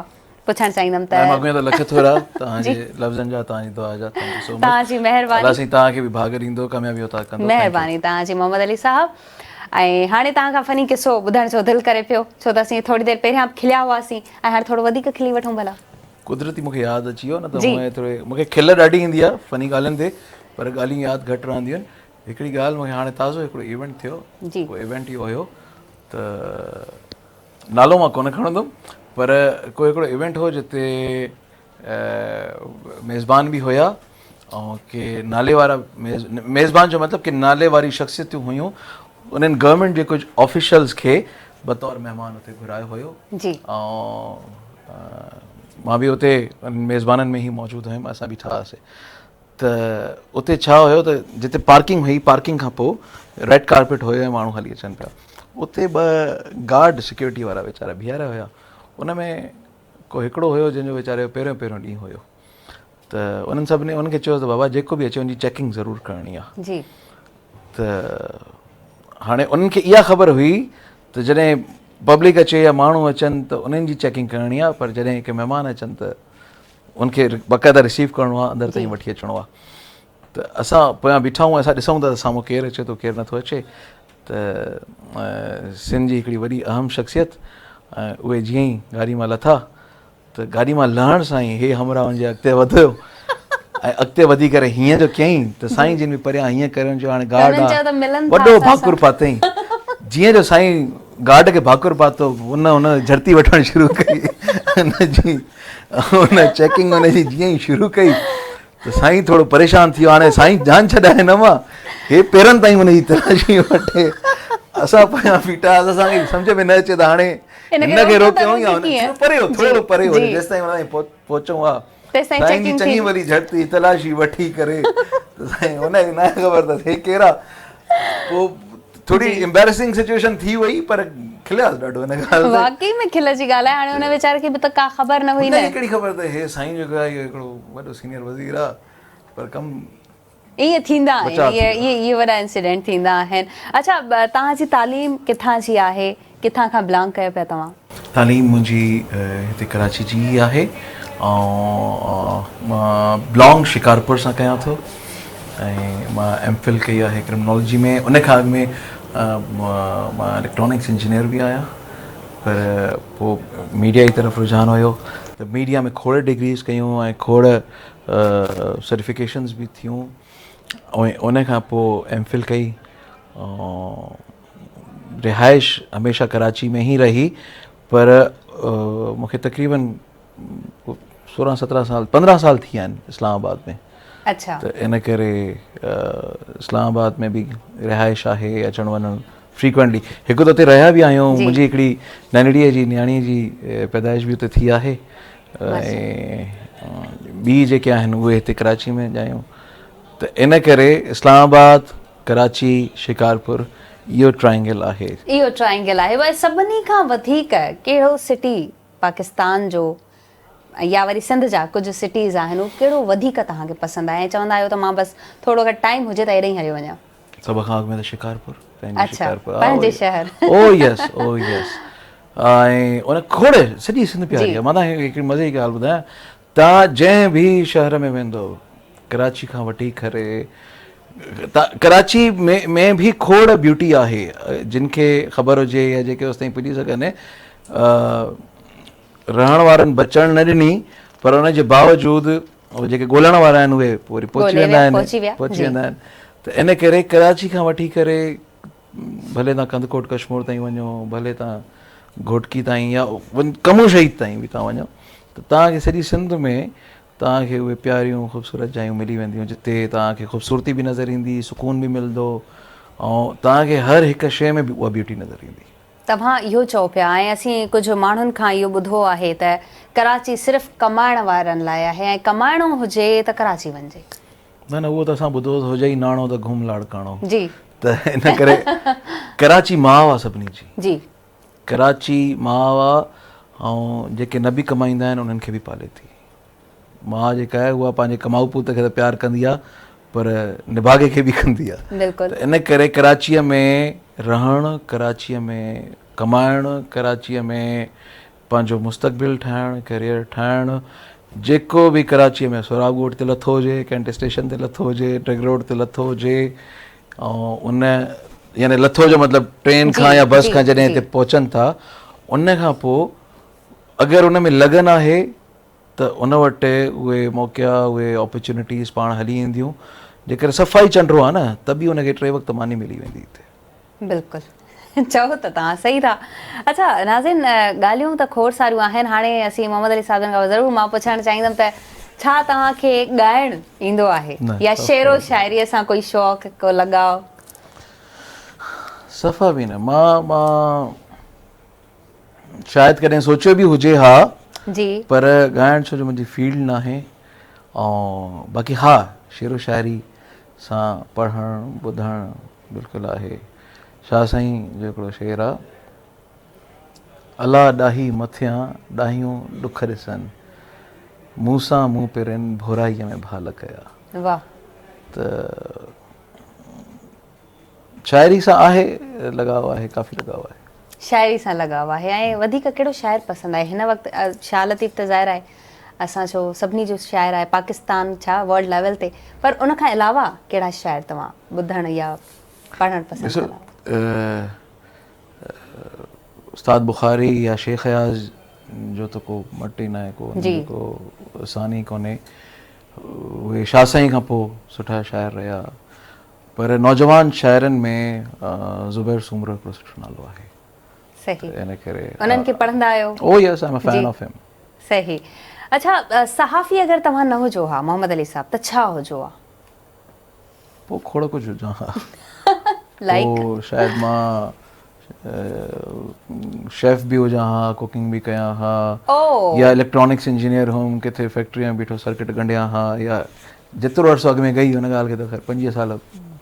A: पुछणु चाहींदमि त
B: लख थोरा तव्हांजे लफ़्ज़नि जा, तव्हांजी दुआ जा,
A: तव्हांजी महिरबानी,
B: तव्हांखे बि भाग ॾींदो, कामयाबी अता कंदो।
A: महिरबानी तव्हांजी मोहम्मद अली साहब। ऐं हाणे तव्हां खां फ़नी किस्सो ॿुधण जो दिलि करे पियो, छो त असीं थोरी देरि पहिरियां खिलिया हुआसीं ऐं हाणे थोरो वधीक खिली वठूं भला।
B: कुदरती मूंखे यादि अची वियो न, त थोरे मूंखे खिल ॾाढी ईंदी आहे फ़नी ॻाल्हियुनि ते, पर ॻाल्हियूं यादि घटि रहंदियूं आहिनि। हिकिड़ी ॻाल्हि मूंखे हाणे ताज़ो हिकिड़ो इवेंट थियो, उहो इवेंट इहो हुयो त नालो मां कोन खणंदुमि, पर कोई हिकिड़ो इवेंट हो जिते मेज़बान बि हुया ऐं के नाले वारा मेज़बान जो मतिलबु कि नाले वारी शख़्सियतूं हुयूं। उन्हनि गवर्नमेंट जे कुझु ऑफिशियल्स खे बतौर महिमान हुते घुरायो हुयो, ऐं मां बि हुते मेज़बाननि में ई मौजूदु हुयुमि, असां बि ठहासीं। त उते छा हुयो त जिते पार्किंग हुई, पार्किंग खां पोइ रेड कार्पेट हुयो ऐं माण्हू हली अचनि पिया। उते 2 गार्ड सिक्योरिटी वारा वीचारा बीहारिया हुया। उन में को हिकिड़ो हुयो जंहिंजो वीचारे जो पहिरियों ॾींहुं हुयो, त उन्हनि सभिनी उनखे चयो त बाबा जेको बि अचे उनजी चेकिंग ज़रूरु करणी आहे। त हाणे उन्हनि खे इहा ख़बर हुई त जॾहिं पब्लिक अचे या माण्हू अचनि त उन्हनि जी चेकिंग करणी आहे, पर जॾहिं के महिमान अचनि त उनखे बाक़ाइदा रिसीव करिणो आहे, अंदरि ताईं वठी अचिणो आहे। त असां पोयां बीठा आहियूं, असां ॾिसूं था त साम्हूं केरु अचे थो, केरु नथो अचे। त सिंध जी हिकिड़ी वॾी अहम शख़्सियत, उहे जीअं ई गाॾी मां लथा त गाॾी मां लहण सां ई हे हमरा वञे अॻिते वधियो ऐं अॻिते वधी करे हीअं जो कयईं त साईं जिन बि परियां हीअं करण जो हाणे गार्ड आहे वॾो भाकुर पातईं। जीअं जो साईं गार्ड खे भाकुर पातो, उन झड़ती वठणु शुरू कई, हुन चेकिंग हुनजी जीअं ई शुरू कई त साईं थोरो परेशान थी वियो। हाणे साईं जान छॾाए न मां, हे पेरनि ताईं हुनजी तलाशी वठे। असां पिया बीठा, असांखे सम्झ में न अचे त हाणे हिनखे रोकियूं या परे हो, थोरो परे हो, जेसिताईं हुन ताईं पहुचूं हा साईं जी चङी वरी झटि तलाशी वठी करे साईं हुनखे न ख़बर अथसि हे केरु आहे। पोइ थोरी एम्बेरेसिंग सिचुएशन थी वई, पर खिलियासीं ॾाढो हिन ॻाल्हि ते।
A: वाकई में खिल जी ॻाल्हि आहे। हाणे हुन वीचारे खे बि त का ख़बर न हुई न।
B: हुनखे कहिड़ी ख़बर त हे साईं जेको आहे इहो हिकिड़ो वॾो सीनियर वज़ीर आहे, पर कमु
A: ईअं थींदा आहिनि,
B: बचाव थी
A: इहे वॾा इंसिडेंट थींदा आहिनि। अच्छा, तव्हांजी तालीम किथां जी आहे, किथां खां बिलोंग कयो पिया तव्हां?
B: तालीम मुंहिंजी हिते कराची जी ई आहे ऐं मां बिलोंग शिकारपुर सां कयां थो ऐं मां एमफिल कई आहे क्रिमिनोलॉजी में। उन खां अॻु में मां इलेक्ट्रॉनिक्स इंजीनियर बि आहियां, पर पोइ मीडिया जी तरफ़ रुझान हुयो त मीडिया में खोड़ डिग्रीज़ कयूं ऐं खोड़ सर्टिफिकेशन्स बि थियूं ऐं उन खां पोइ एमफिल कई। रिहाइश हमेशह कराची में ई रही, पर मूंखे तक़रीबन 16-17 साल 15 साल थी विया आहिनि इस्लामाबाद में।
A: अच्छा।
B: त इन करे इस्लामाबाद में बि रिहाइश आहे, अचणु वञणु फ्रीक्वेंटली। हिकु त उते रहिया बि आहियूं, मुंहिंजी हिकिड़ी नंढड़ीअ जी न्याणीअ जी पैदाइश बि उते थी आहे ऐं ॿी जेके आहिनि उहे हिते कराची में ॼायूं। त इन करे इस्लामाबाद, कराची, शिकारपुर इहो ट्रायंगल आहे।
A: इहो ट्रायंगल आहे। वरी सभिनी खां वधीक कहिड़ो सिटी पाकिस्तान जो या वरी सिंध जा कुझु सिटीज़ आहिनि, उहो कहिड़ो वधीक तव्हांखे पसंदि आहे ऐं चवंदा आहियो त मां बसि थोरो घटि टाइम हुजे त हेॾे ई हली वञा?
B: सभ खां अॻु में त शिकारपुर,
A: अच्छा, पंहिंजे शहर।
B: ओ यस, ओ यस। ऐं उन खोड़े सॼी सिंध प्यारी आहे। मां तव्हांखे हिकिड़ी मज़े जी ॻाल्हि ॿुधायां, तव्हां जंहिं बि शहर में वेंदो, कराची खां वठी करे, कराची में भी खोड़ ब्यूटी आहे जिन खे ख़बर हुजे या जेके उस ताईं पुॼी सघनि। रहण वारनि बचण न ॾिनी, पर उन जे बावजूदि जेके ॻोल्हण वारा आहिनि उहे वरी पहुची वेंदा आहिनि। त इन करे कराची खां वठी करे भले तव्हां कंदकोट कश्मीर ताईं वञो, भले तव्हां घोटकी ताईं या कमू शहीद ताईं बि तव्हां वञो, त तव्हांखे सॼी सिंध में तव्हांखे उहे प्यारियूं ख़ूबसूरत जायूं मिली वेंदियूं जिते तव्हांखे ख़ूबसूरती बि नज़र ईंदी, सुकून बि मिलंदो ऐं तव्हांखे हर हिकु शइ में बि उहा ब्यूटी नज़र ईंदी।
A: तव्हां इहो चओ पिया ऐं असीं कुझु माण्हुनि खां इहो ॿुधो आहे त कराची सिर्फ़ु कमाइण वारनि लाइ आहे ऐं कमाइणो हुजे त कराची वञिजे।
B: न उहो त असां ॿुधो हुजे ई, नाणो त घुम लाड़काणो
A: जी।
B: त इन करे कराची माउ आहे सभिनी जी। कराची माउ आहे ऐं जेके न बि कमाईंदा आहिनि उन्हनि खे बि पाले थी। माउ जेका आहे उहा पंहिंजे कमाऊ पुट खे त प्यारु कंदी आहे, पर निभागे खे बि कंदी आहे।
A: बिल्कुलु।
B: त इन करे कराचीअ में रहणु, कराचीअ में कमाइणु, कराचीअ में पंहिंजो मुस्तक़बिल ठाहिणु, करियर ठाहिणु, जेको बि कराचीअ में सुराग ॻोठ ते लथो हुजे, कैंट स्टेशन ते लथो हुजे, ट्रिग रोड ते लथो हुजे, ऐं उन यानी लथो जो मतिलबु ट्रेन खां या बस खां जॾहिं हिते पहुचनि था, उन खां पोइ अगरि उन में लगन आहे त उन वटि उहे मौक़ा, उहे अपॉर्चुनिटीज़ पाण हली ईंदियूं। जेकर सफ़ाई चंडो आहे न, त बि उनखे 3 वक़्त मानी मिली वेंदी हिते।
A: बिल्कुलु, चओ त तव्हां सही था। अच्छा नाज़िन, ॻाल्हियूं त खोड़ सारियूं आहिनि। हाणे असीं मोहम्मद अली साहिबनि खां ज़रूरु मां पुछणु चाहींदमि त छा तव्हांखे ॻाइणु ईंदो आहे या शेरो शाइरीअ सां कोई शौक़ु, को लॻाव?
B: सफ़ा बि न। मां शायदि कॾहिं सोचियो बि हुजे, हा
A: जी, पर
B: ॻाइणु छो जो मुंहिंजी फील्ड न आहे। ऐं बाक़ी हा, शेरो शाइरी सां पढ़णु ॿुधणु बिल्कुलु आहे। शाह साईं जो हिकिड़ो शेर आहे, अला ॾाही मथियां ॾाहियूं ॾुख ॾिसनि, मूं सां मूं पिरनि भोराईअ में भाल कया।
A: वाह।
B: त शाइरी सां आहे लॻाव, आहे काफ़ी लॻाव आहे।
A: शाइरी सां लॻाव आहे। ऐं वधीक कहिड़ो शाइर पसंदि आहे हिन वक़्तु? शाह लतीफ़ त ज़ाहिर आहे असां छो सभिनी जो शाइर आहे पाकिस्तान छा वर्ल्ड लेवल ते, पर उन खां अलावा कहिड़ा शाइर तव्हां ॿुधणु या पढ़णु पसंदि कंदा?
B: उस्ताद बुखारी या शेख अयाज़ जो त को मट ई न आहे, को सानी कोन्हे। उहे शाह साईं खां पोइ सुठा शाइर रहिया, पर नौजवान शाइरनि में ज़ुबैर सूमरो हिकिड़ो सुठो नालो आहे।
A: सही।
B: इन करे
A: उन्हनि खे पढ़ंदा आहियो?
B: ओ यस, I am a fan of हिम।
A: सही। अच्छा, सहाफ़ी अगरि तव्हां न हुजो हा मोहम्मद अली साहब, त छा हुजो हा?
B: पोइ खोड़ कुझु हुजां हा।
A: लाइक
B: शायदि मां शेफ बि हुजां हा, कुकिंग बि कयां हा, या इलेक्ट्रॉनिक्स इंजीनियर हुउमि, किथे फैक्ट्री में बीठो सर्किट ॻंढियां हा, या जेतिरो अर्सो अॻु में गई हुन ॻाल्हि खे त ख़ैर 25 साल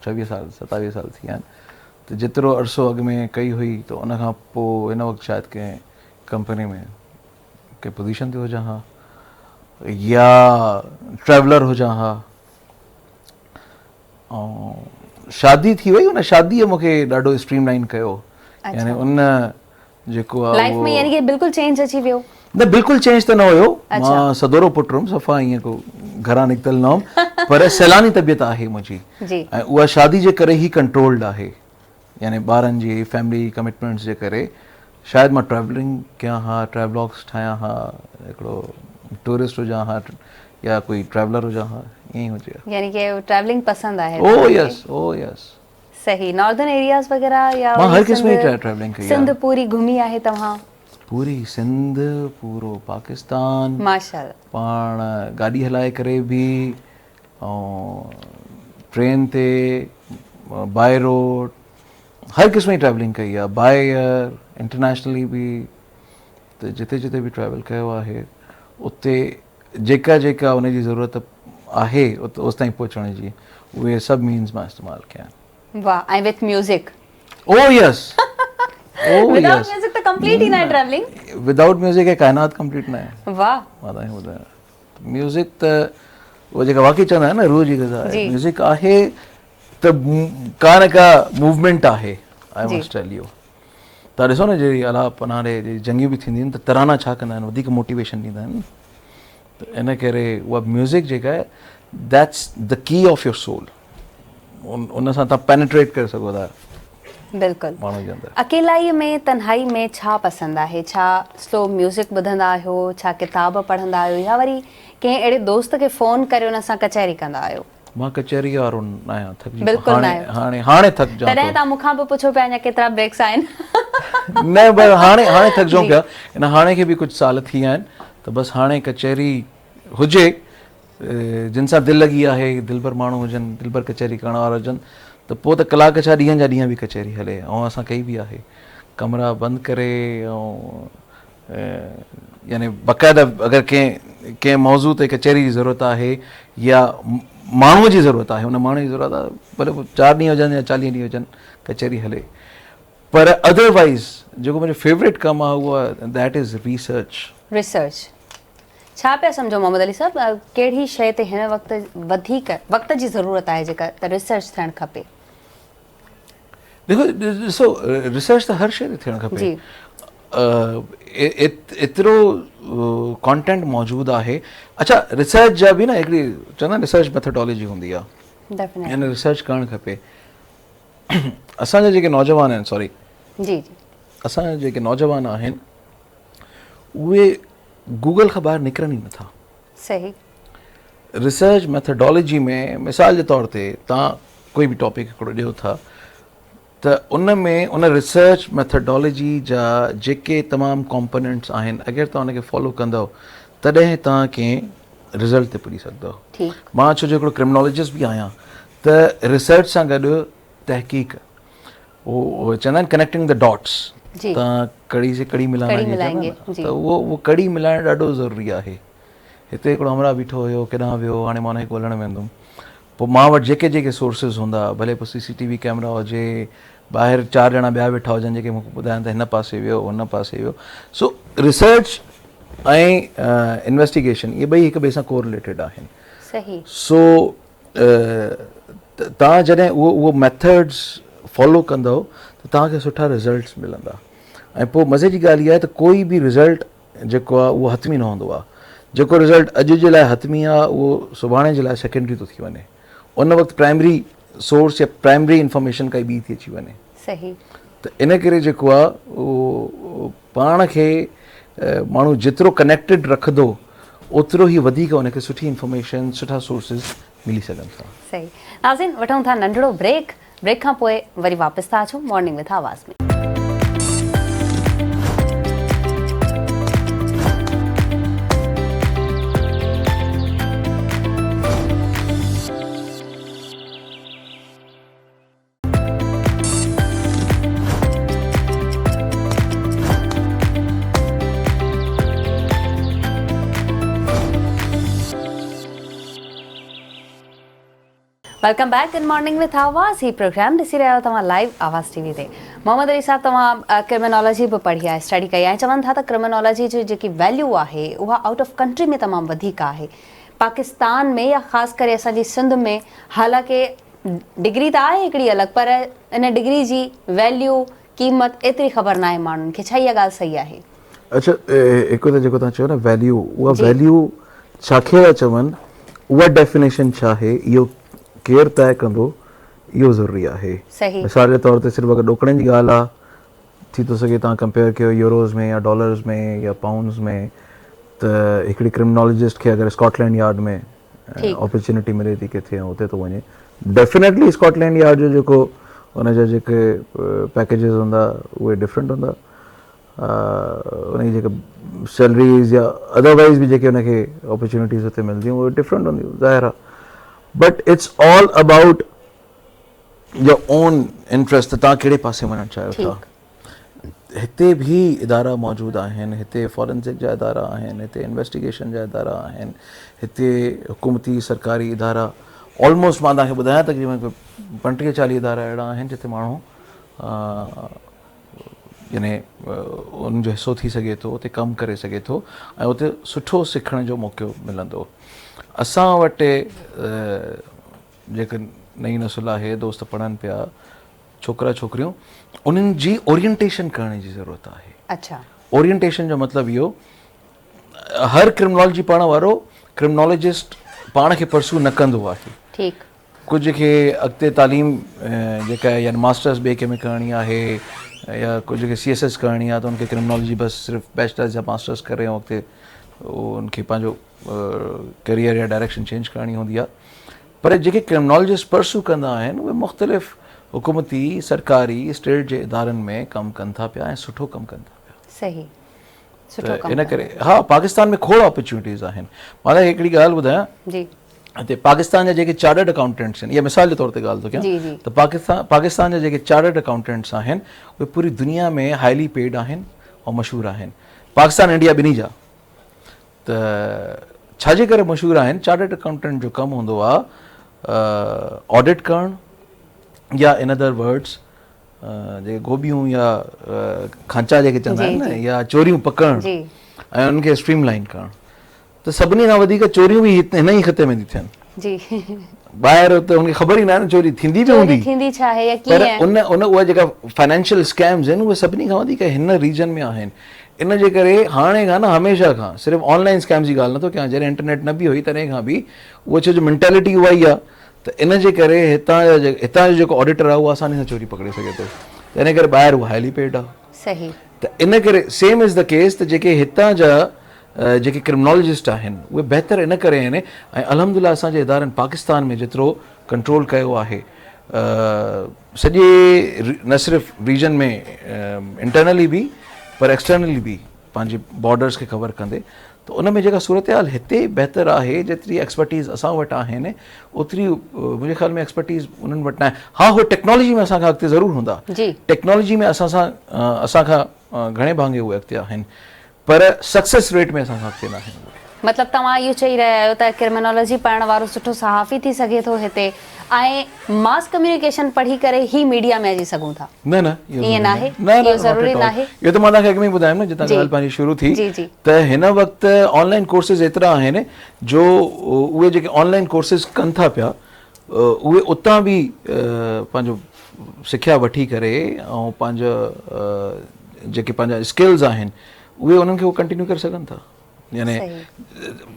B: 26 साल 27 साल थी विया आहिनि। त जेतिरो अरसो अॻु में कई हुई त उन खां पोइ हिन वक़्तु शायदि कंहिं कंपनी में कंहिं पोज़ीशन ते हुजां हा या ट्रैवलर हुजां हा। ऐं शादी थी वई, उन शादीअ मूंखे ॾाढो स्ट्रीमलाइन कयो। यानी उन जेको आहे
A: लाइफ में यानी कि बिल्कुल चेंज अची वियो?
B: न बिल्कुल चेंज त न हुयो, मां सदोरो पुट हुउमि, सफ़ा ईअं को घरां निकितल न हुउमि, पर सैलानी तबियत आहे मुंहिंजी ऐं उहा शादी जे करे ई कंट्रोल्ड आहे। यानी ॿारनि जी फैमिली कमिटमेंट्स जे करे शायदि मां ट्रैवलिंग कयां हा, ट्रैवलॉग्स ठाहियां हा, हिकिड़ो टूरिस्ट हुजां हा या कोई ट्रैवलर हुजां हा, ईअं ई हुजे।
A: यानी कि ट्रैवलिंग पसंद आहे?
B: ओ यस, ओ यस।
A: सही। नॉर्दर्न एरियाज वगैरह या
B: मां हर क़िस्म जी ट्रैवलिंग कई आहे।
A: सिंध पूरी घुमी आहे तव्हां?
B: पूरी सिंध, पूरो पाकिस्तान,
A: माशाअल्लाह।
B: पाण गाॾी हलाए करे बि, ऐं ट्रेन ते, बाय रोड, हर क़िस्म जी ट्रैवलिंग कई आहे, बाय एयर, इंटरनेशनली बि। त जिते जिते बि ट्रैवल कयो आहे उते जेका जेका उनजी ज़रूरत आहे उस ताईं पहुचण जी, उहे सभु मीन्स मां इस्तेमालु कया आहिनि।
A: वाह। ऐं with music?
B: O Yes,
A: without music त कंप्लीट ई न आहे ट्रैवलिंग।
B: विदाउट म्यूज़िक काइनात कंप्लीट न आहे।
A: वाह।
B: मां तव्हांखे ॿुधायां, म्यूज़िक त उहा जेका वाक़ई चवंदा आहिनि न रूह जी ग़िज़ा आहे। म्यूज़िक आहे त का न का मूवमेंट आहे। आई मस्ट टेल यू, तव्हां ॾिसो न जहिड़ी अला पनाह ॾे जंगियूं बि थींदियूं आहिनि त तराना छा कंदा आहिनि, वधीक मोटिवेशन ॾींदा आहिनि। त इन करे उहा म्यूज़िक जेका आहे that's the key of your soul. उन सां तव्हां पेनिट्रेट करे सघो था
A: बिल्कुलु
B: माण्हू जे अंदरि।
A: अकेलाई में, तन्हाई में छा पसंदि आहे? छा स्लो म्यूज़िक ॿुधंदा आहियो, छा किताब पढ़ंदा आहियो, या वरी कंहिं अहिड़े दोस्त खे फ़ोन करे उन सां कचहरी कंदा आहियो?
B: मां कचहरी वारो न आहियां, थकिजी
A: बिल्कुलु न आहियो।
B: हाणे थकिजां
A: तॾहिं तव्हां मूंखां बि पुछो पिया अञा केतिरा ब्रेक्स आहिनि?
B: न पर हाणे थकिजूं पिया, इन हाणे खे बि कुझु साल थी विया आहिनि, त बसि हाणे कचहरी हुजे, जिन सां दिलि लॻी आहे, दिलबर माण्हू हुजनि, दिलबर कचहरी करण वारा हुजनि, त पोइ त कलाक छा ॾींहंनि जा ॾींहं बि कचहरी हले। ऐं असां कई बि आहे, कमरा बंदि करे, ऐं यानी बाक़ाइदा अगरि कंहिं मौज़ू ते कचहरी जी ज़रूरत आहे या माण्हूअ जी ज़रूरत आहे, हुन माण्हू जी ज़रूरत आहे, भले 4 ॾींहं हुजनि या 40 ॾींहं हुजनि, कचहरी हले। पर अदरवाइज़ जेको मुंहिंजो फेवरेट कमु आहे उहा दैट इज़ रिसर्च।
A: छा पिया सम्झो मोहम्मद अली साहब, कहिड़ी शइ ते हिन वक़्तु वधीक वक़्त जी ज़रूरत आहे जेका त रिसर्च थियणु खपे?
B: ॾिसो, रिसर्च त हर शइ ते थियणु खपे। एतिरो कॉन्टेंट मौजूदु आहे। अच्छा, रिसर्च जा बि न हिकिड़ी चवंदा रिसर्च मेथडोलॉजी हूंदी आहे, यानी रिसर्च करणु खपे। असांजा जेके नौजवान आहिनि, सॉरी असांजा जेके नौजवान आहिनि उहे गूगल खां ॿाहिरि निकिरनि ई नथा।
A: सही।
B: रिसर्च मेथडोलॉजी में मिसाल जे तौर ते तव्हां कोई बि टॉपिक हिकिड़ो ॾियो था, त उन में उन रिसर्च मेथडोलॉजी जा जेके तमामु कॉम्पोनेंट्स आहिनि, अगरि तव्हां उनखे फॉलो कंदव तॾहिं तव्हां कंहिं रिज़ल्ट ते पुॼी सघंदव। मां छो जो हिकिड़ो क्रिमिनोलॉजिस्ट बि आहियां, त रिसर्च सां गॾु तहक़ीक़, उहो चवंदा आहिनि कनेक्टिंग द डॉट्स, तव्हां कड़ी से कड़ी मिलाइण, त उहो कड़ी मिलाइणु ॾाढो ज़रूरी आहे। हिते हिकिड़ो हमरा बीठो हुयो, केॾांहुं वियो, हाणे मां हुनखे ॻोल्हणु वेंदुमि, पोइ मां वटि जेके जेके सोर्सिस हूंदा, भले पोइ CCTV कैमरा हुजे, ॿाहिरि 4 ॼणा ॿिया वेठा हुजनि जेके मूंखे ॿुधाइनि त हिन पासे वियो, हुन पासे वियो। सो रिसर्च ऐं इन्वेस्टिगेशन इहे ॿई हिक ॿिए सां कोरिलेटेड आहिनि।
A: सही।
B: सो तव्हां जॾहिं उहो मेथड्स फॉलो कंदव त तव्हांखे सुठा रिज़ल्ट्स मिलंदा। ऐं पोइ मज़े जी ॻाल्हि इहा आहे त कोई बि रिज़ल्ट जेको आहे उहो हथमी न हूंदो आहे। जेको रिज़ल्ट अॼु जे लाइ हथमी आहे उहो सुभाणे जे लाइ सेकेंडरी थो थी वञे। उन वक़्तु प्राइमरी सोर्स या प्राइमरी इंफॉर्मेशन काई ॿी थी अची वञे।
A: सही।
B: त इन करे जेको आहे उहो पाण खे माण्हू जेतिरो कनेक्टेड रखंदो ओतिरो ई वधीक उनखे सुठी इंफॉर्मेशन, सुठा सोर्सिस मिली सघनि था।
A: सही। नाज़रीन, वठूं था नंढड़ो ब्रेक खां पोइ वरी वापसि था अचूं मॉर्निंग विथ आवाज़ में। Welcome back good morning with आवाज़ ही प्रोग्राम ॾिसी रहिया आहियो तव्हां लाइव आवाज़ टीवी ते। मोहम्मद अली साहब तव्हां क्रिमिनोलॉजी बि पढ़ी आहे, स्टडी कई आहे, चवनि था त क्रिमिनोलॉजी जी जेकी वैल्यू आहे उहा आउट ऑफ कंट्री में तमामु वधीक आहे, पाकिस्तान में या ख़ासि करे असांजी सिंध में। हालांकि डिग्री त आहे हिकिड़ी अलॻि, पर इन डिग्री जी वैल्यू क़ीमत एतिरी ख़बर न आहे माण्हुनि खे। छा इहा ॻाल्हि सही आहे?
B: अच्छा, हिकु त जेको तव्हां चयो न वैल्यू, उहा वैल्यू छा खे था चवनि, उहा डेफिनेशन छा आहे, इहो केरु तय कंदो, इहो ज़रूरी आहे।
A: सही।
B: मिसाल जे तौर ते सिर्फ़ु अगरि ॾोकड़नि जी ॻाल्हि आहे, थी थो सघे तव्हां कंपेयर कयो यूरोज़ में या डॉलर्स में या पाउंड्स में, त हिकिड़ी क्रिमिनोलॉजिस्ट खे अगरि स्कॉटलैंड यार्ड में अपॉर्चुनिटी मिले थी किथे, हुते थो वञे, डेफिनेटली स्कॉटलैंड यार्ड जो जेको हुनजा जेके पैकेजिस हूंदा उहे डिफरेंट हूंदा, उनजी जेके सैलरीज़ या अदरवाइज़ बि जेके हुनखे अपॉर्चुनिटीज़ हुते मिलंदियूं उहे डिफरेंट हूंदियूं, ज़ाहिर आहे। But it's all about your on interest, त तव्हां कहिड़े पासे वञणु चाहियो था। हिते बि इदारा मौजूदु आहिनि, हिते फॉरेंसिक जा इदारा आहिनि, हिते इन्वेस्टिगेशन जा इदारा आहिनि, हिते हुकूमती सरकारी इदारा ऑलमोस्ट, मां तव्हांखे ॿुधायां तक़रीबन 35-40 इदारा अहिड़ा आहिनि जिते माण्हू यानी उनजो हिसो थी सघे थो, उते कमु करे सघे थो ऐं उते सुठो सिखण जो मौक़ो मिलंदो। असां वटि जेके नई नसुल आहे, दोस्त पढ़नि पिया, छोकिरा छोकिरियूं, उन्हनि जी ओरिएंटेशन करण जी ज़रूरत आहे।
A: अच्छा,
B: ओरिएंटेशन जो मतिलबु इहो, हर क्रिमिनोलॉजी पढ़ण वारो क्रिमिनोलॉजिस्ट पाण खे परसू न कंदो आहे।
A: ठीकु।
B: कुझु खे अॻिते तालीम जेका आहे, यानी मास्टर्स ॿिए कंहिंमें करणी आहे, या कुझु खे CSS करणी आहे, त उनखे क्रिमिनोलॉजी बसि सिर्फ़ु बैचलर्स या मास्टर्स करे ऐं अॻिते उनखे पंहिंजो करियर या डायरेक्शन चेंज करणी हूंदी आहे। पर जेके क्रिमिनोलॉजिस्ट परसू कंदा आहिनि उहे मुख़्तलिफ़ हुकूमती, सरकारी, स्टेट जे इदारनि में कमु कनि था पिया ऐं सुठो कमु कनि था पिया।
A: सही,
B: त इन करे हा, पाकिस्तान में खोड़ अपॉर्चुनिटीज़ आहिनि। मां तव्हांखे हिकिड़ी ॻाल्हि ॿुधायां,
A: जी,
B: हिते पाकिस्तान जा जेके चार्टर्ड अकाउंटेंट्स आहिनि, इहा मिसाल जे तौर ते ॻाल्हि थो कयां, त पाकिस्तान जा जेके चार्टर्ड अकाउंटेंट्स आहिनि उहे पूरी दुनिया में हाईली पेड आहिनि ऐं मशहूरु आहिनि। पाकिस्तान इंडिया ॿिन्ही जा। त छाजे करे मशहूरु आहिनि? चार्टर्ड अकाउंटेंट जो कमु हूंदो आहे ऑडिट करणु, या इन अदर वर्ड्स जेके गोबियूं या खांचा जेके चवंदा आहिनि न, या चोरियूं पकड़णु ऐं उनखे स्ट्रीमलाइन करणु। त सभिनी खां वधीक चोरियूं बि हिन ई ख़ते में थी थियनि। जी, ॿाहिरि त हुनखे ख़बर ई न आहे न चोरी थींदी बि हूंदी, पर उहा जेका फाइनेंशियल स्कैम्स आहिनि उहे सभिनी खां वधीक हिन रीजन में आहिनि। इन जे करे हाणे खां न, हमेशह खां, सिर्फ़ु ऑनलाइन स्कैम्स जी ॻाल्हि नथो कयां, जॾहिं इंटरनेट न बि हुई तॾहिं खां बि उहा छो जो मेंटेलिटी उहा ई आहे, त इन जे करे हितां जो जेको ऑडिटर आहे उहो आसानी सां चोरी पकिड़े सघे थो, इन करे ॿाहिरि उहा हाईली पेड आहे। सही। त इन करे सेम इज़ द केस, त जेके हितां जा जेके क्रिमिनोलॉजिस्ट आहिनि उहे बहितर इन करे आहिनि, ऐं अल्हम्दुलिल्लाह असांजे इदारनि पाकिस्तान में जेतिरो कंट्रोल कयो आहे, सॼे न सिर्फ़ु रीजन में इंटरनली बि पर एक्सटर्नली बि पंहिंजे बॉर्डर्स खे कवर कंदे, त उन में जेका सूरत हाल हिते बहितर आहे, जेतिरी एक्सपर्टीज़ असां वटि आहिनि ओतिरी मुंहिंजे ख़्याल में एक्सपर्टीज़ उन्हनि वटि न आहे। हा, उहे टेक्नोलॉजी में असांखां अॻिते ज़रूरु हूंदा, टेक्नोलॉजी में असांखां घणे भाङे उहे अॻिते आहिनि, पर सक्सेस रेट में असांखां अॻिते न आहिनि। मतिलबु तव्हां इहो चई रहिया आहियो त क्रिमिनोलॉजी पढ़ण वारो सुठो सहाफ़ी थी सघे थो हिते, ऐं मास कम्युनिकेशन पढ़ी करे ही मीडिया में अची सघूं था? न न, ईअं न आहे, इहो ज़रूरी न आहे। इहो त मां तव्हांखे अॻु में ॿुधायुमि न, जितां ॻाल्हि पंहिंजी शुरू थी, त हिन वक़्तु ऑनलाइन कोर्सिस एतिरा आहिनि जो उहे जेके ऑनलाइन कोर्सिस कनि था पिया, उहे उतां बि पंहिंजो सिखिया वठी करे ऐं पंहिंजा जेके पंहिंजा स्किल्स आहिनि उहे उन्हनि खे उहे कंटिन्यू करे सघनि था। यानी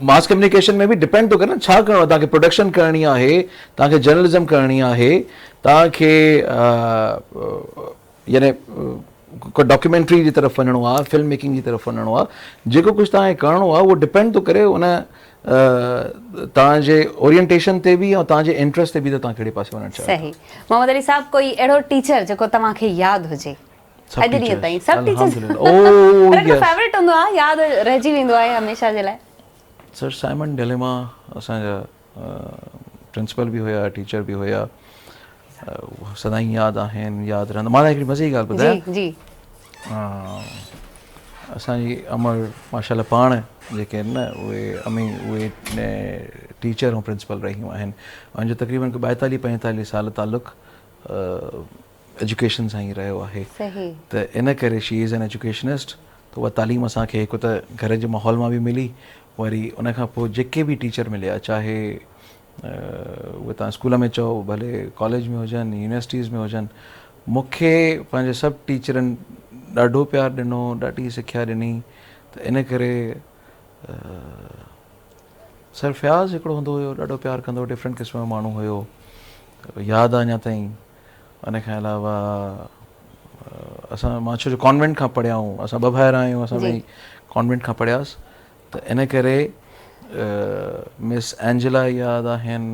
B: मास कम्युनिकेशन में बि डिपेंड थो करे न, छा करिणो आहे तव्हांखे, प्रोडक्शन करणी आहे, तव्हांखे जर्नलिज़म करणी आहे, तव्हांखे यानी को डॉक्यूमेंट्री जी तरफ़ वञिणो आहे, फिल्म मेकिंग जी तरफ़ वञिणो आहे, जेको कुझु तव्हांखे करिणो आहे उहो डिपेंड थो करे उन तव्हांजे ओरिएंटेशन ते बि ऐं तव्हांजे इंट्रस्ट ते बि, त तव्हां कहिड़े पासे वञणु चाहियो। सही। मोहम्मद अली साहब, कोई अहिड़ो टीचर जेको तव्हांखे यादि हुजे अॼु ॾींहं ताईं? सभु टीचर्स फेवरेट हूंदो आहे, यादि रहिजी वेंदो आहे हमेशह जे लाइ? सर साइमन डिलेमा असांजा प्रिंसिपल बि हुया, टीचर बि हुया, सदाईं यादि आहिनि, यादि रहंदा। मां हिकिड़ी मज़े जी ॻाल्हि ॿुधायां, असांजी अमर माशाल्लाह पाण जेके आहिनि न उहे टीचर ऐं प्रिंसिपल रहियूं आहिनि ऐं जो तक़रीबन 42-45 साल तालुक़ एजुकेशन सां ई रहियो आहे।
A: सही।
B: त इन करे शी इज़ एन एजुकेशनिस्ट। त उहा तालीम असांखे हिकु त घर जे माहौल मां बि मिली, वरी उन खां पोइ जेके बि टीचर मिलिया, चाहे उहे तव्हां स्कूल में चओ, भले कॉलेज में हुजनि, यूनिवर्सिटीज़ में हुजनि, मूंखे पंहिंजे सभु टीचरनि ॾाढो प्यारु ॾिनो, ॾाढी सिख्या ॾिनी। त इन करे सर फयाज़ हिकिड़ो हूंदो हुयो, ॾाढो प्यारु कंदो, डिफरेंट क़िस्म जो माण्हू हुयो, यादि आहे अञा ताईं। उन खां अलावा मां छो जो कॉन्वेंट खां पढ़िया आहियूं, असां 2 भाइर आहियूं, असां ॿई कॉन्वेंट खां पढ़ियासीं। त इन करे मिस एंजेला यादि आहिनि,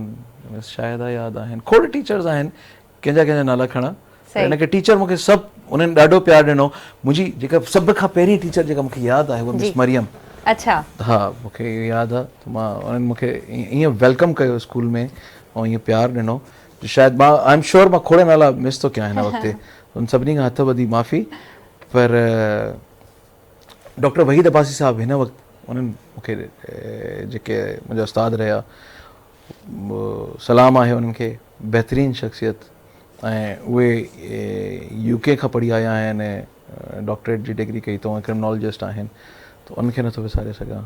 B: मिस शाहिदा यादि आहिनि, खोड़ टीचर्स आहिनि, कंहिंजा नाला खणा। इन करे टीचर मूंखे सभु उन्हनि ॾाढो प्यारु ॾिनो। मुंहिंजी जेका सभ खां पहिरीं टीचर जेका मूंखे यादि आहे उहा मिस मरियम।
A: अच्छा।
B: हा, मूंखे इहो यादि आहे। त मां उन्हनि मूंखे ईअं वेलकम कयो स्कूल में ऐं ईअं प्यारु ॾिनो। शायदि मां आई एम श्योर मां खोड़ नाला मिस थो कयां हिन वक़्ते, उन सभिनी खां हथ वधी माफ़ी। पर डॉक्टर वहीद अब्बासी साहब हिन वक़्तु उन्हनि मूंखे जेके मुंहिंजा उस्ताद रहिया, सलाम आहे उन्हनि खे, बहितरीनु शख़्सियत। ऐं उहे UK खां पढ़ी आया आहिनि, डॉक्टरेट जी डिग्री कई अथऊं, क्रिमिनोलॉजिस्ट आहिनि। त उनखे नथो विसारे सघां।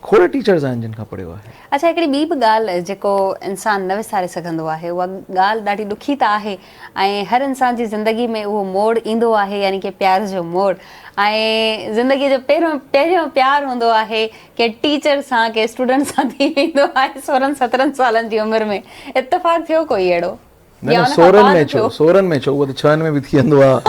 B: खोड़ टीचर्स आहिनि जिन खां पढ़ियो आहे।
A: अच्छा, हिकिड़ी ॿी बि ॻाल्हि जेको इंसानु न विसारे सघंदो आहे, उहा ॻाल्हि ॾाढी ॾुखी त आहे, ऐं हर इंसान जी ज़िंदगी में उहो मोड़ ईंदो आहे, यानी कि प्यार जो मोड़। ऐं ज़िंदगीअ जो पहिरियों प्यारु हूंदो आहे कि टीचर सां, के स्टूडेंट सां थी वेंदो आहे 16-17 सालनि जी उमिरि में। इत्तेफ़ाक़ थियो कोई अहिड़ो?
B: न, 16 में छो, उहो त 6 में बि थी वेंदो आहे,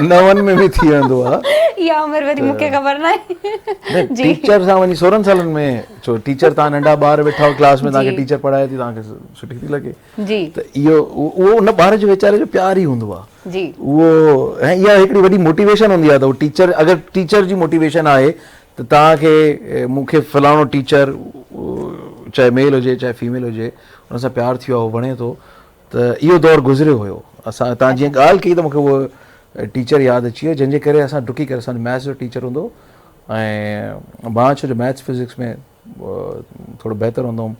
B: 9 में बि थी वेंदो आहे।
A: इहा उमिरि वरी मूंखे ख़बर न आहे।
B: टीचर सां वञी 16 सालनि में छो, टीचर तव्हां नंढा ॿार वेठा हो क्लास में, तव्हांखे टीचर पढ़ाए थी, तव्हांखे सुठी थी लॻे
A: जी।
B: त इहो उहो उन ॿार जो वीचारे जो प्यार ई हूंदो आहे
A: जी।
B: उहो। ऐं इहा हिकिड़ी वॾी मोटिवेशन हूंदी आहे। त उहो टीचर, अगरि टीचर जी मोटिवेशन आहे त तव्हांखे, मूंखे फलाणो टीचर, चाहे मेल हुजे चाहे फीमेल हुजे, हुन सां प्यारु थियो आहे, उहो वणे थो। त इहो दौरु गुज़रियो हुयो। तव्हां जीअं ॻाल्हि कई त मूंखे उहो टीचर यादि अची वियो, जंहिंजे करे असां डुकी करे, असांजो मैथ्स जो टीचर हूंदो, ऐं मां छो जो मैथ्स फिज़िक्स में थोरो बहितर हूंदो हुउमि,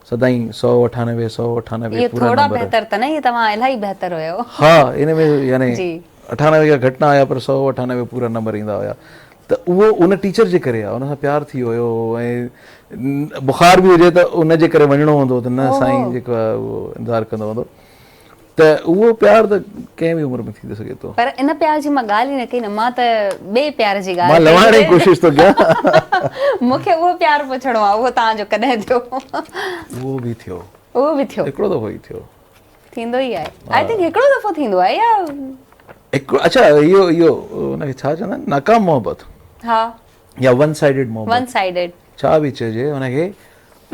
B: सदाईं 198 198 पूरा नंबर।
A: बहितर त न, ये तव्हां इलाही बहितर हुयो।
B: हा, इन में यानी 98 खां घटि न आया, पर 198 पूरा नंबर ईंदा हुया। त उहो उन टीचर जे करे आहे, उन सां प्यारु थी वियो। ऐं बुख़ार बि हुजे त उन जे करे वञिणो हूंदो, त न साईं जेको आहे उहो इंतज़ारु कंदो हूंदो। त उहो प्यारु त कंहिं बि उमिरि में थी सघे थो।
A: पर इन प्यार जी मां ॻाल्हि ई न कई न, मां त ॿिए प्यार जी ॻाल्हि,
B: मां लवाइण जी कोशिशि थो कयां।
A: मूंखे उहो प्यारु पुछणो आहे, उहो तव्हांजो कॾहिं थियो?
B: उहो बि थियो, हिकिड़ो दफ़ो ई थियो।
A: थींदो ई आहे, आई थिंक हिकिड़ो दफ़ो थींदो आहे या
B: हिकिड़ो। अच्छा, इहो हुनखे छा चवंदा आहिनि, नाकाम मोहबत।
A: हा,
B: या वन साइडेड मोहबत,
A: वन साइडेड,
B: छा बि चइजे हुनखे।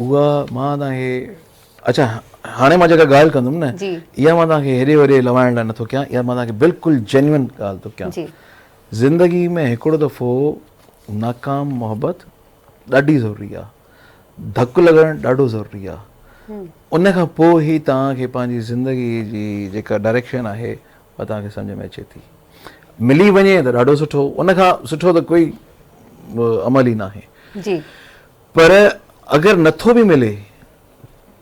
B: उहा मां तव्हांखे, अच्छा हाणे मां जेका ॻाल्हि कंदुमि न, इहा मां तव्हांखे हेॾे होॾे लवाइण लाइ नथो कयां, इहा मां तव्हांखे बिल्कुलु जेन्युइन ॻाल्हि थो कयां। ज़िंदगी में हिकिड़ो दफ़ो नाकाम मोहबत ॾाढी ज़रूरी आहे, धकु लॻणु ॾाढो ज़रूरी आहे। उन खां पोइ ई तव्हांखे पंहिंजी ज़िंदगी जी जेका डायरेक्शन आहे उहा तव्हांखे सम्झ में अचे थी। मिली वञे त ॾाढो सुठो, उन खां सुठो त कोई अमल ई न आहे। पर अगरि नथो बि मिले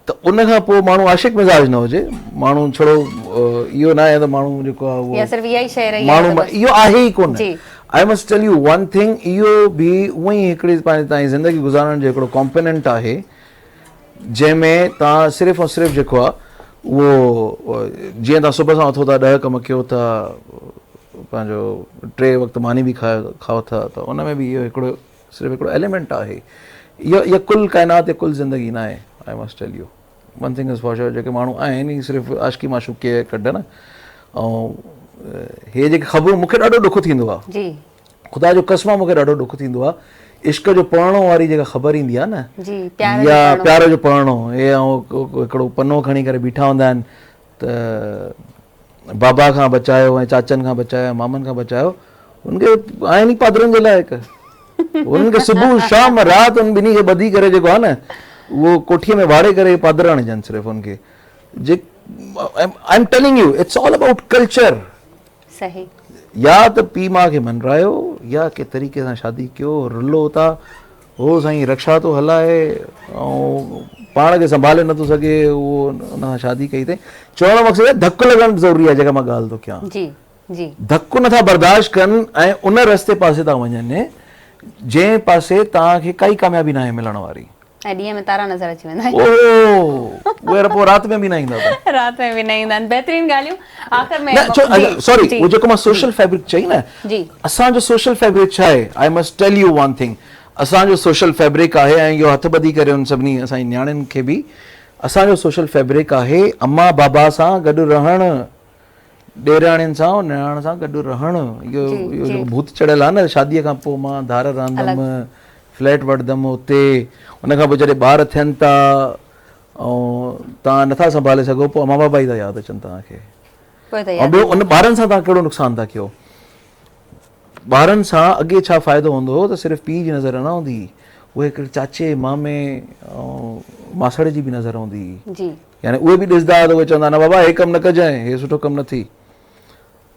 B: त उन खां पोइ माण्हू आशिक़ मिज़ाज न हुजे, माण्हू छड़ो इहो न आहे त माण्हू जेको आहे माण्हू इहो आहे ई कोन। I must tell you one thing, इहो बि उअं ई हिकिड़ी पंहिंजी तव्हांजी ज़िंदगी गुज़ारण जो हिकिड़ो कॉम्पोनेंट आहे, जंहिंमें तव्हां सिर्फ़ु ऐं सिर्फ़ु जेको आहे उहो, जीअं तव्हां सुबुह सां उथो था, 10 कम कयो था, पंहिंजो 3 वक़्तु मानी बि खाओ था, त उन में बि इहो हिकिड़ो सिर्फ़ु हिकिड़ो एलिमेंट आहे। इहा कुल काइनात, कुल ज़िंदगी न आहे। I must tell you one thing is for sure, जेके माण्हू आहिनि सिर्फ़ु आशिकी माशूक़ी कढनि, ऐं हे जेके ख़बरूं, मूंखे ॾाढो ॾुख थींदो आहे, ख़ुदा जो कसम मूंखे ॾाढो ॾुख थींदो आहे, इश्क जो पढ़णो वारी जेका ख़बर ईंदी आहे न, या प्यार जो पढ़णो, हे हिकिड़ो पनो खणी करे बीठा हूंदा आहिनि त बाबा खां बचायो ऐं चाचनि खां बचायो, मामनि खां बचायो, उनखे आहिनि ई पादरनि जे लाइ हिकु, उन्हनि खे सुबुह शाम राति उन ॿिन्ही खे ॿधी करे जेको आहे न, उहो कोठीअ में वाड़े करे पादर हणजनि सिर्फ़ु उनखे। I am telling U, it's all about culture.
A: सही।
B: या त पीउ माउ खे मनरायो, या के तरीक़े सां शादी कयो, रुलो था, हो साईं रक्षा थो हलाए ऐं पाण खे संभाले नथो सघे, उहो उन सां शादी कई अथई। चवण जो मक़सदु आहे धकु लॻणु ज़रूरी आहे, जेका मां ॻाल्हि थो कयां।
A: जी जी
B: धकु नथा बर्दाश्त कनि ऐं उन रस्ते पासे था वञनि जंहिं पासे तव्हांखे काई कामयाबी न आहे मिलण वारी।
A: ऐं ॾींहं में तारा नज़र अची वेंदा
B: ओह उहे पोइ राति में बि न ईंदा अथव।
A: राति में बि न ईंदा आहिनि। बहितरीन ॻाल्हियूं। आख़िर में
B: सॉरी, उहो जेको मां सोशल फैब्रिक चई न,
A: जी
B: असांजो सोशल फैब्रिक छा आहे? I must tell you one thing, असांजो सोशल फैब्रिक आहे, ऐं इहो हथ ॿधी करे उन सभिनी असांजी न्याणियुनि खे बि, असांजो सोशल फैब्रिक आहे अम्मा बाबा सां गॾु रहणु, ॾेराणियुनि सां निणान सां गॾु रहणु। इहो जेको भूत चढ़ियल आहे न, शादीअ खां पोइ मां धार रहंदमि, फ्लैट वठंदमि उते, उनखां पोइ जॾहिं ॿार थियनि था ऐं तव्हां नथा संभाले सघो, पोइ अम्मा बाबा ई था यादि अचनि तव्हांखे। ऐं ॿियो उन ॿारनि सां तव्हां कहिड़ो नुक़सानु था कयो? ॿारनि सां अॻे छा फ़ाइदो हूंदो हो त सिर्फ़ु पीउ जी नज़र न हूंदी, उहे हिकिड़े चाचे मामे ऐं मासड़ जी बि नज़र हूंदी हुई। यानी उहे बि ॾिसंदा हुआ त उहे चवंदा न बाबा हे कमु न कजांइ, हे सुठो कमु न थी।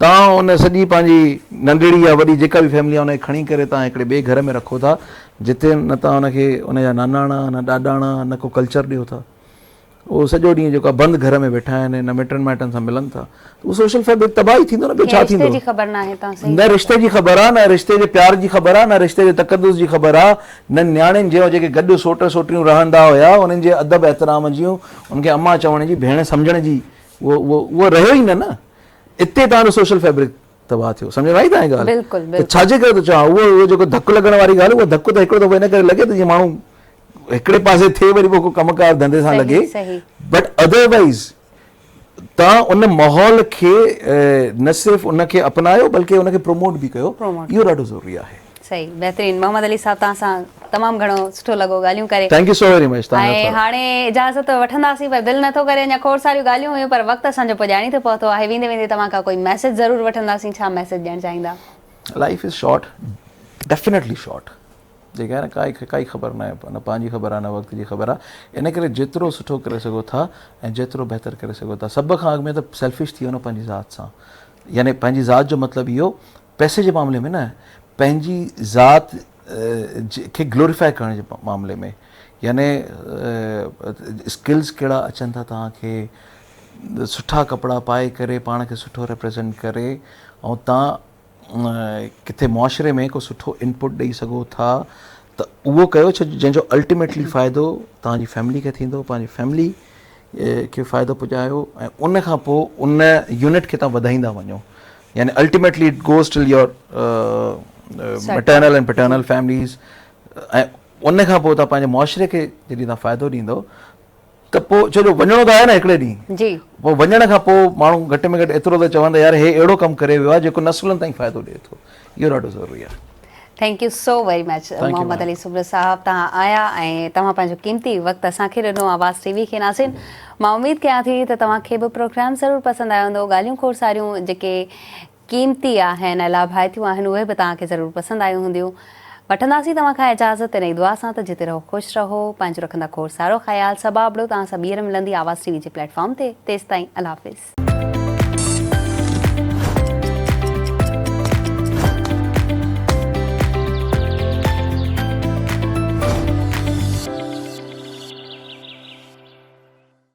B: तव्हां उन सॼी पंहिंजी नंढड़ी या वॾी जेका बि फैमिली आहे उनखे खणी करे तव्हां हिकिड़े ॿिए घर में रखो था, जिते न तव्हां उनखे उनजा नानाणा न ॾाॾाणा न को कल्चर ॾियो था, उहो सॼो ॾींहुं जेको आहे बंदि घर में वेठा आहिनि, न मिटनि माइटनि सां मिलनि था, उहो सोशल फैब्रिक तबाही थींदो न। ॿियो छा थींदो? न रिश्ते जी ख़बर आहे, न रिश्ते जे प्यार जी ख़बर आहे, न रिश्ते जे तक़दुस जी ख़बर आहे, न नियाणियुनि जो जेके गॾु सोट सोटियूं रहंदा हुया उन्हनि जे अदब एतिराम जूं, उनखे अम्मा चवण जी, भेण सम्झण जी, उहो रहियो ई न। इते तव्हांजो सोशल फैब्रिक तबाह थियो। सम्झ में आई तव्हांजी ॻाल्हि? त छाजे करे थो चवां, उहो जेको धकु लॻण वारी ॻाल्हि, उहो धकु त हिकिड़ो दफ़ो इन करे लॻे त जीअं माण्हू हिकिड़े पासे थिए, वरी पोइ को कमकार धंधे सां लॻे, बट अदरवाइज़ तव्हां उन माहौल खे न सिर्फ़ु उनखे अपनायो बल्कि उनखे प्रमोट बि कयो। इहो ॾाढो ज़रूरी आहे। सही,
A: बहितरीन। मोहम्मद अली साहब, तव्हां सां तमामु घणो सुठो लॻो ॻाल्हियूं करे।
B: Thank you so very much.
A: ऐं हाणे इजाज़त वठंदासीं, पर दिलि नथो करे, अञा खोड़ सारियूं ॻाल्हियूं हुयूं, पर वक़्तु असांजो पुॼाणी थो पहुतो आहे। वेंदे वेंदे तव्हां खां कोई मैसेज ज़रूरु वठंदासीं। छा मैसेज ॾियणु चाहींदा?
B: Life is short, definitely short. जेका आहे न, काई ख़बर न आहे, न पंहिंजी ख़बर आहे न वक़्त जी ख़बर आहे। इन करे जेतिरो सुठो करे सघो था ऐं जेतिरो बहितरु करे सघो था, सभ खां अॻु में त सेल्फिश थी वञो पंहिंजी ज़ात सां। यानी पंहिंजी ज़ात जो मतिलबु इहो, पैसे जे मामले में न, पंहिंजी ज़ात खे ग्लोरीफाई करण जे मामले में। यानी स्किल्स कहिड़ा अचनि था तव्हांखे, सुठा कपिड़ा पाए करे पाण खे सुठो रिप्रेज़ेंट करे, ऐं तव्हां किथे मुआशिरे में को सुठो इनपुट ॾेई सघो था, त उहो कयो, छो जंहिंजो अल्टीमेटली फ़ाइदो तव्हांजी फैमिली खे थींदो। पंहिंजी फैमिली खे फ़ाइदो पुॼायो ऐं उन खां पोइ उन यूनिट खे तव्हां वधाईंदा वञो। यानी ultimately it goes till your maternal and paternal families. ऐं उन खां पोइ तव्हां पंहिंजे मुआशिरे खे जॾहिं तव्हां फ़ाइदो ॾींदो, त पोइ छो जो वञिणो त आहे न हिकिड़े ॾींहुं जी, पोइ वञण खां पोइ माण्हू घटि में घटि एतिरो त चवंदा यार हे अहिड़ो कमु करे वियो आहे जेको नसुलनि ताईं फ़ाइदो ॾिए थो। इहो ॾाढो ज़रूरी आहे।
A: Thank you so very much Mohammad Ali सुब्र साहब, तव्हां आया ऐं तव्हां पंहिंजो क़ीमती वक़्तु असांखे ॾिनो। आवाज़ टीवी खे नाज़रीन, मां उमेदु कयां थी त तव्हांखे बि प्रोग्राम ज़रूरु पसंदि आयो हूंदो। ॻाल्हियूं खोड़ सारियूं जेके क़ीमती आहिनि ऐं लाभाइतियूं आहिनि, उहे बि तव्हांखे ज़रूरु पसंदि आयूं हूंदियूं। वठंदासीं तव्हां खां इजाज़त इन दुआ सां त जिते रहो ख़ुशि रहो, पंहिंजो रखंदा खोड़ सारो ख़्यालु। सबाबड़ो तव्हां सां ॿीहर मिलंदी आवाज़ टीवी जे प्लेटफॉर्म ते। तेसिताईं अल्लाह हाफ़िज़।